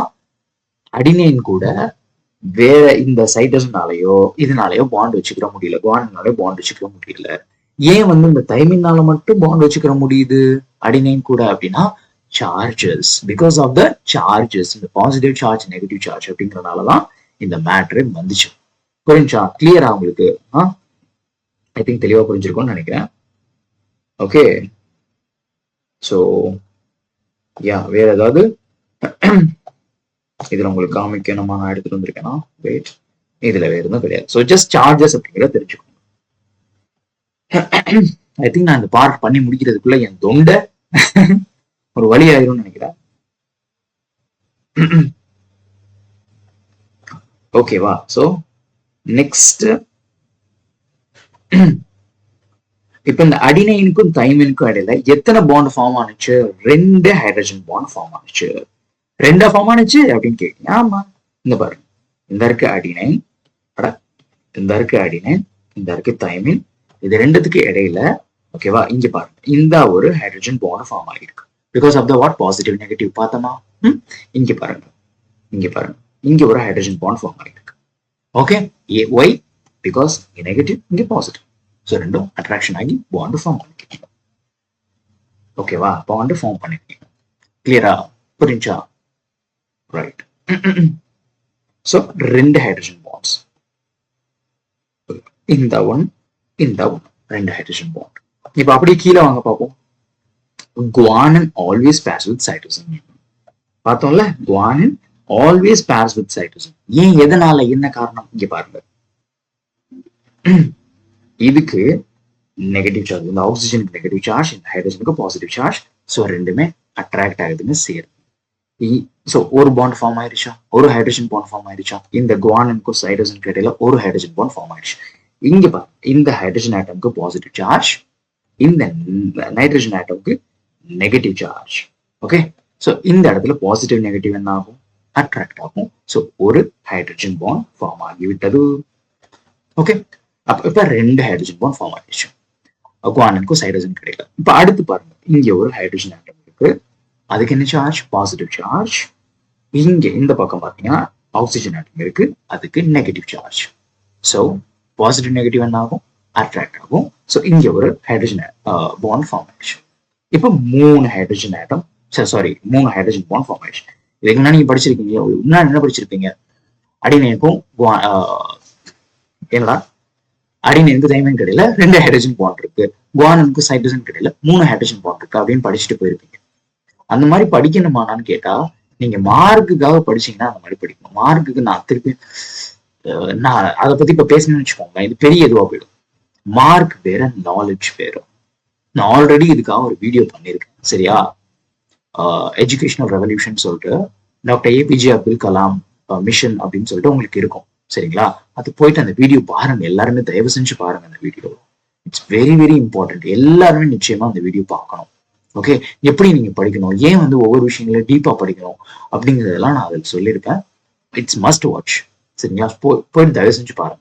அடினைன் கூட வேற இந்த சைட்டோசினாலேயோ இதனாலயோ பாண்ட் வச்சுக்கிற முடியல, குவானனாலேயோ பாண்ட் வச்சுக்கிற முடியல. ஏன் இந்த தைமினால மட்டும் பாண்ட் வச்சுக்கிற முடியுது அடினைன் கூட அப்படின்னா, charges, because of the charges, இந்த பாசிட்டிவ் சார்ஜ் நெகட்டிவ் சார்ஜ் அப்படிங்கறதுனாலதான் இந்த மேட்ரு வந்துச்சு. புரிஞ்சா? கிளியரா உங்களுக்கு? ஐ திங்க் தெளிவா புரிஞ்சிருக்கும்னு நினைக்கிறேன். ஓகே, ஸோ யா, வேற ஏதாவது இதுல உங்களுக்கு காமிக்கணுமா? நான் எடுத்துட்டு வந்திருக்கேன்னா வெயிட், இதுல வேற எதுவும் கிடையாது. ஸோ ஜஸ்ட் சார்ஜஸ் அப்படிங்கிறத தெரிஞ்சுக்கோங்க. ஐ திங்க் நான் இந்த பார்ட் பண்ணி முடிக்கிறதுக்குள்ள என் தொண்டை ஒரு வழி ஆயிரும்னு நினைக்கிறேன். ஓகேவா? ஸோ நெக்ஸ்ட், இப்ப இந்த அடினைனுக்கும் தைமினுக்கும் இடையில எத்தனை பாண்ட் ஃபார்ம் ஆனிச்சு? ரெண்டு ஹைட்ரஜன் பாண்ட் ஃபார்ம் ஆனிச்சு. ரெண்டா ஃபார்ம் ஆனிச்சு அப்படின்னு கேட்குங்க. ஆமா, இந்த பாருங்க, இந்த இருக்கு அடினைன், இந்த இருக்கு அடினைன், இந்த இருக்கு தைமின். இது ரெண்டுத்துக்கு இடையில ஓகேவா, இங்க பாருங்க, இந்த ஒரு ஹைட்ரஜன் பாண்ட் ஃபார்ம் ஆகிருக்கு. Because of the what? Positive negative பார்த்தோமா? இங்க பாருங்க, இங்க பாருங்க, இங்க ஒரு ஹைட்ரஜன் பாண்ட் ஃபார்ம் ஆகிருக்கு. Okay, why? பிகாஸ் இங்க நெகட்டிவ், இங்க பாசிட்டிவ். ஸோ ரெண்டும் அட்ராக்ஷன் ஆகி பாண்ட் ஃபார்ம் பண்ணிருக்கீங்க. ஓகேவா? பாண்ட் ஃபார்ம் பண்ணிருக்கீங்க. கிளியரா? புரிஞ்சா? ரைட். ஸோ ரெண்டு ஹைட்ரஜன் பாண்ட்ஸ், இந்த ஒன், இந்த ஒன், ரெண்டு ஹைட்ரஜன் பாண்ட். இப்ப அப்படியே கீழே வாங்க பார்ப்போம். Guanine always pairs with cytosine. பார்த்தோம்ல, guanine always pairs with cytosine. ஏன்? எதனால? என்ன காரணம்? இங்க பாருங்க, இதுக்கு நெகட்டிவ் சார்ஜ், இந்த ஆக்சிஜனுக்கு நெகட்டிவ் சார்ஜ், இந்த ஹைட்ரஜனுக்கு பாசிட்டிவ் சார்ஜ். ஸோ ரெண்டுமே அட்ராக்ட் ஆகுதுன்னு சேருது. ஸோ ஒரு பாண்ட் ஃபார்ம் ஆயிடுச்சா? ஒரு ஹைட்ரஜன் பாண்ட் ஃபார்ம் ஆயிடுச்சா? இந்த குவானினுக்கும் சைட்டோசினுக்கு இடையில ஒரு ஹைட்ரஜன் பாண்ட் ஃபார்ம் ஆயிடுச்சு. இங்க பாருங்க, இந்த ஹைட்ரஜன் ஆட்டம்க்கு பாசிட்டிவ் சார்ஜ், இந்த நைட்ரஜன் ஆட்டம்க்கு நெகட்டிவ் சார்ஜ். ஓகே, ஸோ இந்த இடத்துல பாசிட்டிவ் நெகட்டிவ் என்ன ஆகும்? அட்ராக்ட் ஆகும். ஸோ ஒரு ஹைட்ரஜன் பாண்ட் ஃபார்ம் ஆகிவிட்டது. ஓகே, இப்ப ரெண்டு ஹைட்ரஜன் பாண்ட் ஃபார்ம் ஆயிடுச்சு குவானினுக்கும் சைட்டோசினுக்கு இடையில. இப்ப அடுத்து பாருங்க, இங்க ஒரு ஹைட்ரஜன் ஆட்டம் இருக்கு, அதுக்கு என்ன சார்ஜ்? Positive charge. இங்க இந்த பக்கம் பாத்தீங்கன்னா ஆக்சிஜன் ஆட்டம் இருக்கு, அதுக்கு negative charge. So positive negative என்ன ஆகும்? அட்ராக்ட் ஆகும். ஸோ இங்க ஒரு ஹைட்ரஜன் பாண்ட் ஃபார்ம் ஆயிடுச்சு. இப்ப மூணு ஹைட்ரஜன் ஆட்டம், மூணு ஹைட்ரஜன் பாண்ட் ஃபார்ம் ஆயிடுச்சு. இதுக்கு முன்னாடி நீங்க படிச்சிருக்கீங்க, முன்னாடி என்ன படிச்சிருப்பீங்க? அடினைனுக்கும் என்னடா, அடினைனுக்கு தைமினுக்கு இடையில ரெண்டு ஹைட்ரஜன் பாண்ட் இருக்கு, குவானினுக்கு சைட்டோசினுக்கு இடையில மூணு ஹைட்ரஜன் பாண்ட் இருக்கு அப்படின்னு படிச்சுட்டு போயிருப்பீங்க. அந்த மாதிரி படிக்கணுமானான்னு கேட்டா, நீங்க மார்க்குக்காக படிச்சீங்கன்னா அந்த மாதிரி படிக்கணும். மார்க்குக்கு நான் திருப்பி நான் அதை பத்தி இப்ப பேசணும்னு வச்சுக்கோங்க, இது பெரிய இதுவா போயிடும். மார்க் வேற, நாலேஜ் வேற. நான் ஆல்ரெடி இதுக்காக ஒரு வீடியோ பண்ணியிருக்கேன், சரியா? எஜுகேஷனல் ரெவல்யூஷன் சொல்லிட்டு doctor APJ Abdul Kalam mission அப்படின்னு சொல்லிட்டு உங்களுக்கு இருக்கும், சரிங்களா? அது போயிட்டு அந்த வீடியோ பாருங்க, எல்லாருமே தயவு செஞ்சு பாருங்க அந்த video. It's very very important. எல்லாருமே நிச்சயமா அந்த வீடியோ பார்க்கணும். ஓகே, எப்படி நீங்க படிக்கணும், ஏன் ஒவ்வொரு விஷயங்களையும் டீப்பா படிக்கணும் அப்படிங்கிறதெல்லாம் நான் அதில் சொல்லியிருப்பேன். இட்ஸ் மஸ்ட் வாட்ச், சரிங்களா? போயிட்டு தயவு செஞ்சு பாருங்க.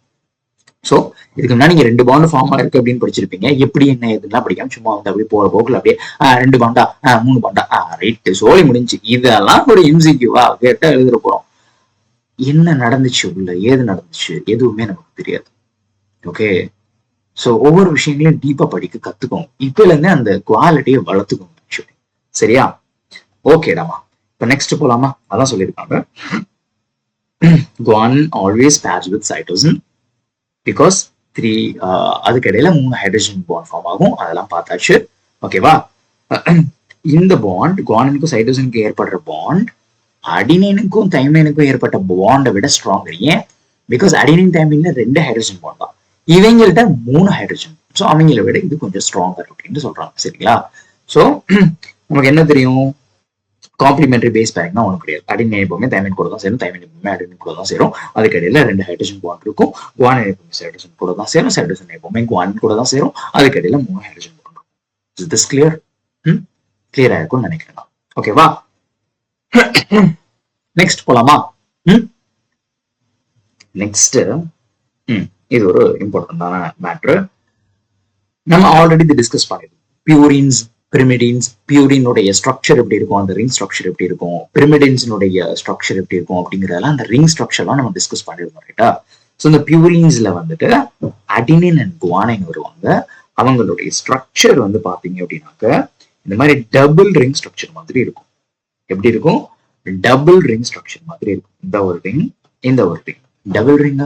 ஸோ இதுக்கு முன்னாடி நீங்க ரெண்டு பாண்டு ஃபார்ம் ஆயிருக்கு அப்படின்னு படிச்சிருப்பீங்க. எப்படி என்ன எதுலாம் படிக்காம சும்மா அப்படி போற போக்குல அப்படியே ரெண்டு பாண்டா, மூணு பாண்டா, ரைட்டு, சோழி முடிஞ்சு. இதெல்லாம் ஒரு எம்சிக்யூவா கேட்டா எழுதுற போறோம். என்ன நடந்துச்சு உள்ள, ஏது நடந்துச்சு, எதுவுமே நமக்கு தெரியாது. ஓகே, ஸோ ஒவ்வொரு விஷயங்களையும் டீப்பா படிக்க கத்துக்கோங்க. இப்பல இருந்தே அந்த குவாலிட்டியை வளர்த்துக்கோங்க. சரியா? ஓகேடாமா, இப்ப நெக்ஸ்ட் போலாமா? அதான் சொல்லியிருக்காங்க, guanine always pairs with cytosine because அதுக்கு இடையில மூணு ஹைட்ரஜன் பாண்ட் ஃபார்ம் ஆகும். அதெல்லாம் பார்த்தாச்சு. ஓகேவா? இந்த பாண்ட் குவானினுக்கும் சைட்டோசினுக்கும் ஏற்படுற பாண்ட் அடினைனுக்கும் தைமைனுக்கும் ஏற்பட்ட பாண்டை விட ஸ்ட்ராங்கர். ஏன்? பிகாஸ் அடினைன் தைமைன்ல 2 ஹைட்ரஜன் பாண்ட் தான், இவங்கள்ட்ட 3 ஹைட்ரஜன். ஸோ அவங்கள விட இது கொஞ்சம் ஸ்ட்ராங்கர் அப்படின்னு சொல்றாங்க. சரிங்களா? ஸோ நமக்கு என்ன தெரியும்? காம்ப்ளிமெண்டரி பேஸ் பேரிங் தான் ஒன்றும் கிடையாது. அடினைன் எப்பவுமே தைமைன் கூட தான் சேரும், தைமைன் எப்பவுமே அடினைன் கூட தான் சேரும். அதுக்கு இடையில 2 ஹைட்ரஜன் பாண்ட் இருக்கும். குவானின் எப்பவுமே சைட்டோசின் கூட தான் சேரும், சைட்டோசின் எப்பவுமே குவானின் கூட தான் சேரும். அதுக்கு இடையில 3 ஹைட்ரஜன் பாண்ட் இருக்கும். Is this clear? கிளியரா இருக்கும்னு நினைக்கிறேன். ஓகேவா? நெக்ஸ்ட் போலாமா? நெக்ஸ்ட் இது ஒரு இம்பார்ட்டன்டான மேட்ரு. நம்ம ஆல்ரெடி இது டிஸ்கஸ் பண்ணிருக்கோம். Purines, pyrimidines. பியூரினுடைய ஸ்ட்ரக்சர் எப்படி இருக்கும், அந்த ரிங் ஸ்ட்ரக்சர் எப்படி இருக்கும், பிரிமிடின்ஸினுடைய ஸ்ட்ரக்சர் எப்படி இருக்கும் அப்படிங்கிறதெல்லாம் அந்த ரிங் ஸ்ட்ரக்சர்லாம் நம்ம டிஸ்கஸ் பண்ணிருக்கோம். ரைட்டா? ஸோ இந்த பியூரின்ஸ்ல வந்துட்டு அடினின் அண்ட் குவானின் வருவாங்க. அவங்களுடைய ஸ்ட்ரக்சர் வந்து பாத்தீங்க அப்படின்னாக்க இந்த மாதிரி டபுள் ரிங் ஸ்ட்ரக்சர் மாதிரி இருக்கும். எப்படி இருக்கும்? டபுள் ரிங் ஸ்ட்ரக்சர் மாதிரி இருக்கும். இந்த ஒரு ரிங், இந்த ஒரு ரிங். டபுள் ரிங்கா?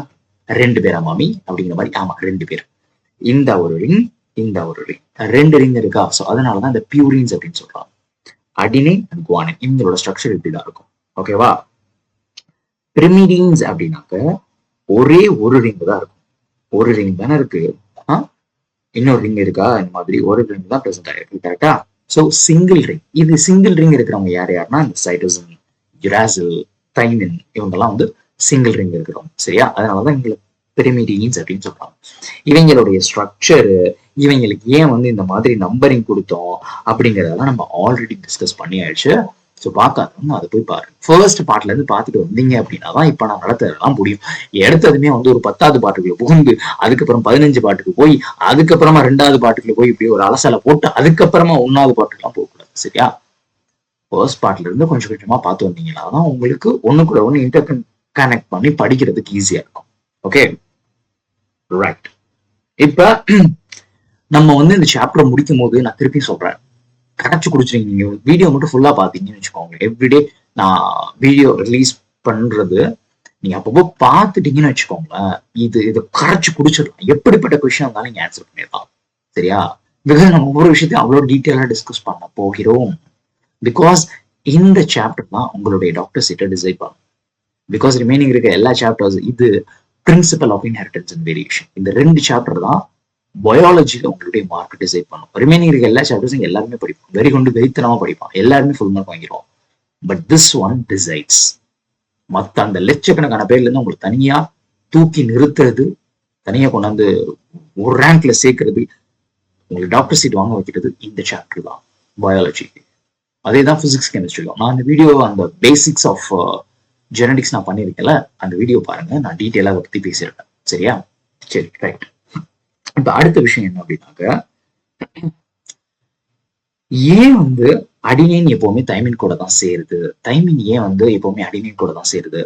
2 பேரா மாமி அப்படிங்கிற மாதிரி? ஆமா, 2 பேர். இந்த ஒரு ரிங், இந்த ஒரு ரிங், 2 ரிங் இருக்கா? ஸோ அதனாலதான் இந்த பியூரின்ஸ் அப்படின்னு சொல்றாங்க. அடினைன் அண்ட் குவானின் இவங்களோட ஸ்ட்ரக்சர் இப்படிதான் இருக்கும். ஓகேவா? பிரிமிடின்ஸ் அப்படின்னாக்க ஒரே ஒரு ரிங் தான் இருக்கும். ஒரு ரிங் தானே இருக்கு, இன்னொரு ரிங் இருக்கா? இந்த மாதிரி ஒரு ரிங் தான் பிரசன்ட் ஆயிருக்கு. கரெக்டா? So single ring. இது சிங்கிள் ரிங் இருக்கிறவங்க யாருன்னா இந்த சைட்டோசின், யுராசில், தைமின் இவங்கெல்லாம் வந்து சிங்கிள் ரிங் இருக்கிறவங்க. சரியா? அதனாலதான் எங்களுக்கு பிரிமிடின்ஸ் அப்படின்னு சொல்றாங்க. இவங்களுடைய ஸ்ட்ரக்சர், இவங்களுக்கு ஏன் வந்து இந்த மாதிரி நம்பரிங் கொடுத்தோம் அப்படிங்கறதெல்லாம் நம்ம ஆல்ரெடி டிஸ்கஸ் பண்ணி ஆயிடுச்சு. ஸோ பார்க்காதவங்க அதை போய் பாருங்க. ஃபர்ஸ்ட் பார்ட்ல இருந்து பார்த்துட்டு வந்தீங்க அப்படின்னா தான் இப்ப நான் நடத்துறதெல்லாம் முடியும். எடுத்ததுமே வந்து ஒரு 10வது பாட்டுக்குள்ள புகுந்து அதுக்கப்புறம் 15 பாட்டுக்கு போய் அதுக்கப்புறமா 2வது பாட்டுக்குள்ள போய் இப்படி ஒரு அலசலை போட்டு அதுக்கப்புறமா 1வது பாட்டுக்கெல்லாம் போகக்கூடாது. சரியா? ஃபர்ஸ்ட் பார்ட்ல இருந்து கொஞ்சம் கொஞ்சமா பார்த்து வந்தீங்கன்னா தான் உங்களுக்கு ஒண்ணுக்குள்ள ஒண்ணு இன்டர் கனெக்ட் பண்ணி படிக்கிறதுக்கு ஈஸியா இருக்கும். Okay, right. இப்ப நம்ம வந்து இந்த சாப்டர் முடிக்கும் போது நான் திருப்பி சொல்றேன், கடைச்சு குடிச்சிருங்க. நீங்க வீடியோ மட்டும் ஃபுல்லா பாத்தீங்கன்னு வச்சுக்கோங்க. எவ்ரிடே நான் வீடியோ ரிலீஸ் பண்றது நீங்க அப்பப்போ பார்த்துட்டீங்கன்னு வச்சுக்கோங்களேன், இது கரைச்சு குடிச்சிடலாம். எப்படிப்பட்ட கொஸ்டின் இருந்தாலும் நீங்க ஆன்சர் பண்ணிடலாம். சரியா? பிகாஸ் நம்ம ஒவ்வொரு விஷயத்தையும் அவ்வளோ டீட்டெயிலா டிஸ்கஸ் பண்ண போகிறோம். பிகாஸ் இந்த சாப்டர் தான் உங்களுடைய டாக்டர் சீட்டை டிசைட் பண்ணும். பிகாஸ் ரிமைனிங் இருக்க எல்லா சாப்டர்ஸ், இது principle of inheritance and variation, இந்த 2 சாப்டர் தான் பயாலஜில உங்களுடைய மார்க் டிசைட் பண்ணும். ரிமைனிங் இருக்க எல்லா சாப்டர்ஸும் எல்லாருமே படிப்போம், வெறி கொண்டு வெறித்தனமா படிப்பான், எல்லாருமே ஃபுல் மார்க் வாங்கிடுவோம். But this one decides. மற்ற அந்த லட்சக்கணக்கான பேர்ல இருந்து உங்களுக்கு தனியா தூக்கி நிறுத்துறது, தனியா கொண்டாந்து ஒரு ரேங்க்ல சேர்க்கறது, உங்களுக்கு டாக்டர் சீட் வாங்க வைக்கிறது இந்த சாப்டர் தான், பயாலஜி. அதே தான் பிசிக்ஸ், கெமிஸ்ட்ரியும். நான் அந்த வீடியோ, அந்த பேசிக்ஸ் ஆஃப் ஜெனடிக்ஸ் நான் பண்ணியிருக்கேன்ல, அந்த வீடியோ பாருங்க, நான் டீட்டெயிலா அதை பத்தி பேசியிருக்கேன். சரியா? சரி, ரைட். இப்ப அடுத்த விஷயம் என்ன அப்படின்னாக்க, ஏன் வந்து அடினைன் எப்பவுமே தைமின் கூட தான் சேருது, தைமின் ஏன் வந்து எப்பவுமே அடினைன் கூட தான் சேருது,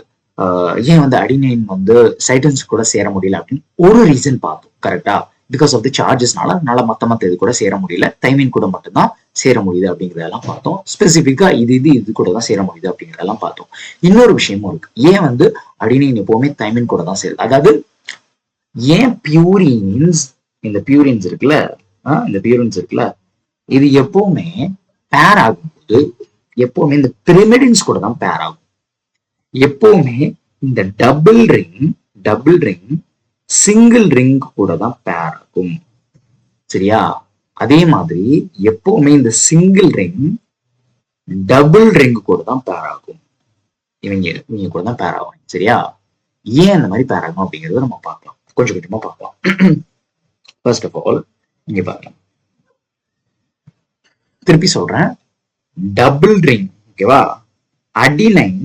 ஏன் வந்து அடினைன் வந்து சைட்டன்ஸ் கூட சேர முடியல அப்படின்னு ஒரு ரீசன் பார்த்தோம். கரெக்டா? பிகாஸ் ஆஃப் தி சார்ஜஸ்னால, அதனால மத்த இது கூட சேர முடியல, தைமின் கூட மட்டும்தான் சேர முடியுது அப்படிங்கிறதெல்லாம் பார்த்தோம். ஸ்பெசிபிக்கா இது கூட தான் சேர முடியுது அப்படிங்கிறதெல்லாம் பார்த்தோம். இன்னொரு விஷயமும் இருக்கு, ஏன் வந்து அடினைன் எப்பவுமே தைமின் கூட தான் சேருது. அதாவது ஏன் பியூரின்ஸ், இந்த பியூரின்ஸ் இருக்குல்ல, இந்த பியூரின்ஸ் இருக்குல்ல, இது எப்பவுமே பேர் ஆகும்போது எப்பவுமே இந்த பிரிமிடின்ஸ் கூட தான் பேர் ஆகும். எப்பவுமே இந்த டபுள் ரிங் சிங்கிள் ரிங் கூட தான் பேர் ஆகும். சரியா? அதே மாதிரி எப்பவுமே இந்த சிங்கிள் ரிங் டபுள் ரிங் கூட தான் பேர் ஆகும். இவங்க கூட தான் பேர் ஆகும். சரியா? ஏன் அந்த மாதிரி பேர் ஆகும் அப்படிங்கறத நம்ம பார்க்கலாம், கொஞ்சம் கொஞ்சமா பார்க்கலாம். ஃபர்ஸ்ட் ஆஃப் ஆல் இங்க பார்க்கலாம், திருப்பி சொல்றேன், டபுள் ரிங். ஓகேவா? அடினைன்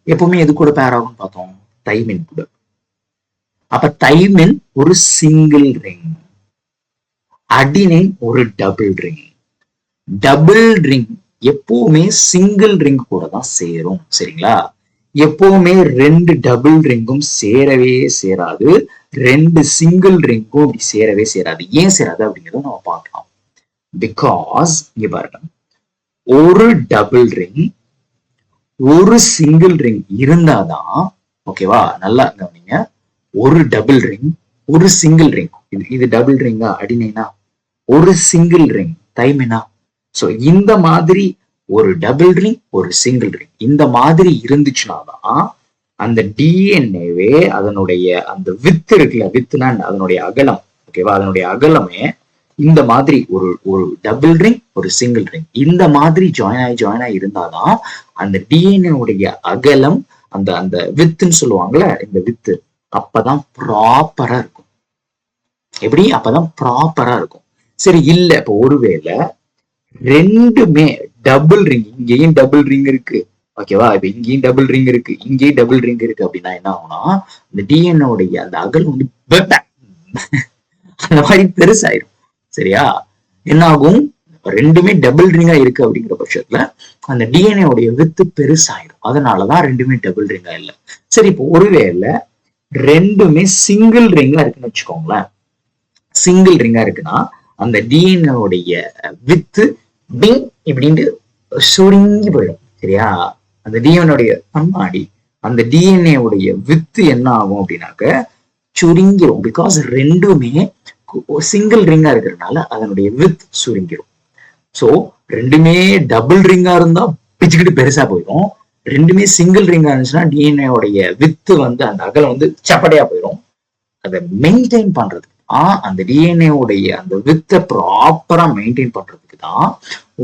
எப்பவுமே எது கூட பேர் ஆகும் பார்த்தோம்? தைமின் கூட. அப்ப தைமின் ஒரு சிங்கிள் ரிங், அடினைன் ஒரு டபுள் ரிங். டபுள் ரிங் எப்பவுமே சிங்கிள் ரிங் கூட தான் சேரும். சரிங்களா? எப்பவுமே 2 டபுள் ரிங்கும் சேரவே சேராது, 2 சிங்கிள் ரிங்கும் அப்படி சேரவே சேராது. ஏன் சேராது அப்படிங்கிறத நம்ம பார்க்கலாம். பிகாஸ் இங்க பாருங்க, ஒரு டபுள் ரிங் ஒரு சிங்கிள் ரிங் இருந்தாதான், ஓகேவா? நல்லா கவனிங்க, ஒரு டபுள் ரிங் ஒரு சிங்கிள் ரிங், இது டபுள் ரிங்கா அடினைனா, ஒரு சிங்கிள் ரிங் தைமினா, ஸோ இந்த மாதிரி ஒரு டபுள் ரிங் ஒரு சிங்கிள் ரிங் இந்த மாதிரி இருந்துச்சுனாதான் அந்த டிஎன்ஏவே அதனுடைய அந்த வித்து இருக்குல்ல, வித்துனா அதனுடைய அகலம், ஓகேவா, அதனுடைய அகலமே இந்த மாதிரி ஒரு ஒரு டபுள் ரிங் ஒரு சிங்கிள் ரிங் இந்த மாதிரி ஜாயின் ஆகி இருந்தாதான் அந்த டிஎன்ஏ உடைய அகலம் அந்த அந்த வித்துன்னு சொல்லுவாங்கல்ல, இந்த வித்து அப்பதான் ப்ராப்பரா இருக்கும். எப்படி? அப்பதான் ப்ராப்பரா இருக்கும். சரி, இல்ல இப்ப ஒருவேளை ரெண்டுமே டபுள் ரிங், இங்கேயும் டபுள் ரிங் இருக்கு, ஓகேவா, இப்ப இங்கேயும் டபுள் ரிங் இருக்கு, இங்கேயும் டபுள் ரிங் இருக்கு அப்படின்னா என்ன ஆகும்னா இந்த டிஎன்ஏ உடைய அந்த அகலம் வந்து அந்த மாதிரி பெருசாயிரும். சரியா? என்ன ஆகும்? ரெண்டுமே டபுள் ரிங்கா இருக்கு அப்படிங்கிற பட்சத்துல அந்த டிஎன்ஏ உடைய வித்து பெருசாயிடும். அதனாலதான் ரெண்டுமே டபுள் ரிங்கா இல்லை. சரி, இப்போ ஒருவேளை ரெண்டுமே சிங்கிள் ரிங்கா இருக்குன்னு வச்சுக்கோங்களேன். சிங்கிள் ரிங்கா இருக்குன்னா அந்த டிஎன்ஏ உடைய வித்து டிங் இப்படின்ட்டு சுருங்கி போயிடும். சரியா? அந்த டிஎன்ஏ அம்மாடி அந்த டிஎன்ஏ உடைய வித்து என்ன ஆகும் அப்படின்னாக்க சுருங்கிரும். பிகாஸ் ரெண்டுமே சிங்கிள் ரிங்கா இருக்கிறதுனால அதனுடைய வித் சுருங்கிரும். சோ ரெண்டுமே டபுள் ரிங்கா இருந்தா பிச்சுக்கிட்டு பெருசா போயிடும். ரெண்டுமே சிங்கிள் ரிங்கா இருந்துச்சுன்னா டிஎன்ஏ உடைய வித்து வந்து அந்த அகலம் வந்து சப்படையா போயிடும். அதை மெயின்டைன் பண்றதுக்கு அந்த டிஎன்ஏ உடைய அந்த வித்தை ப்ராப்பரா மெயின்டைன் பண்றதுக்கு தான்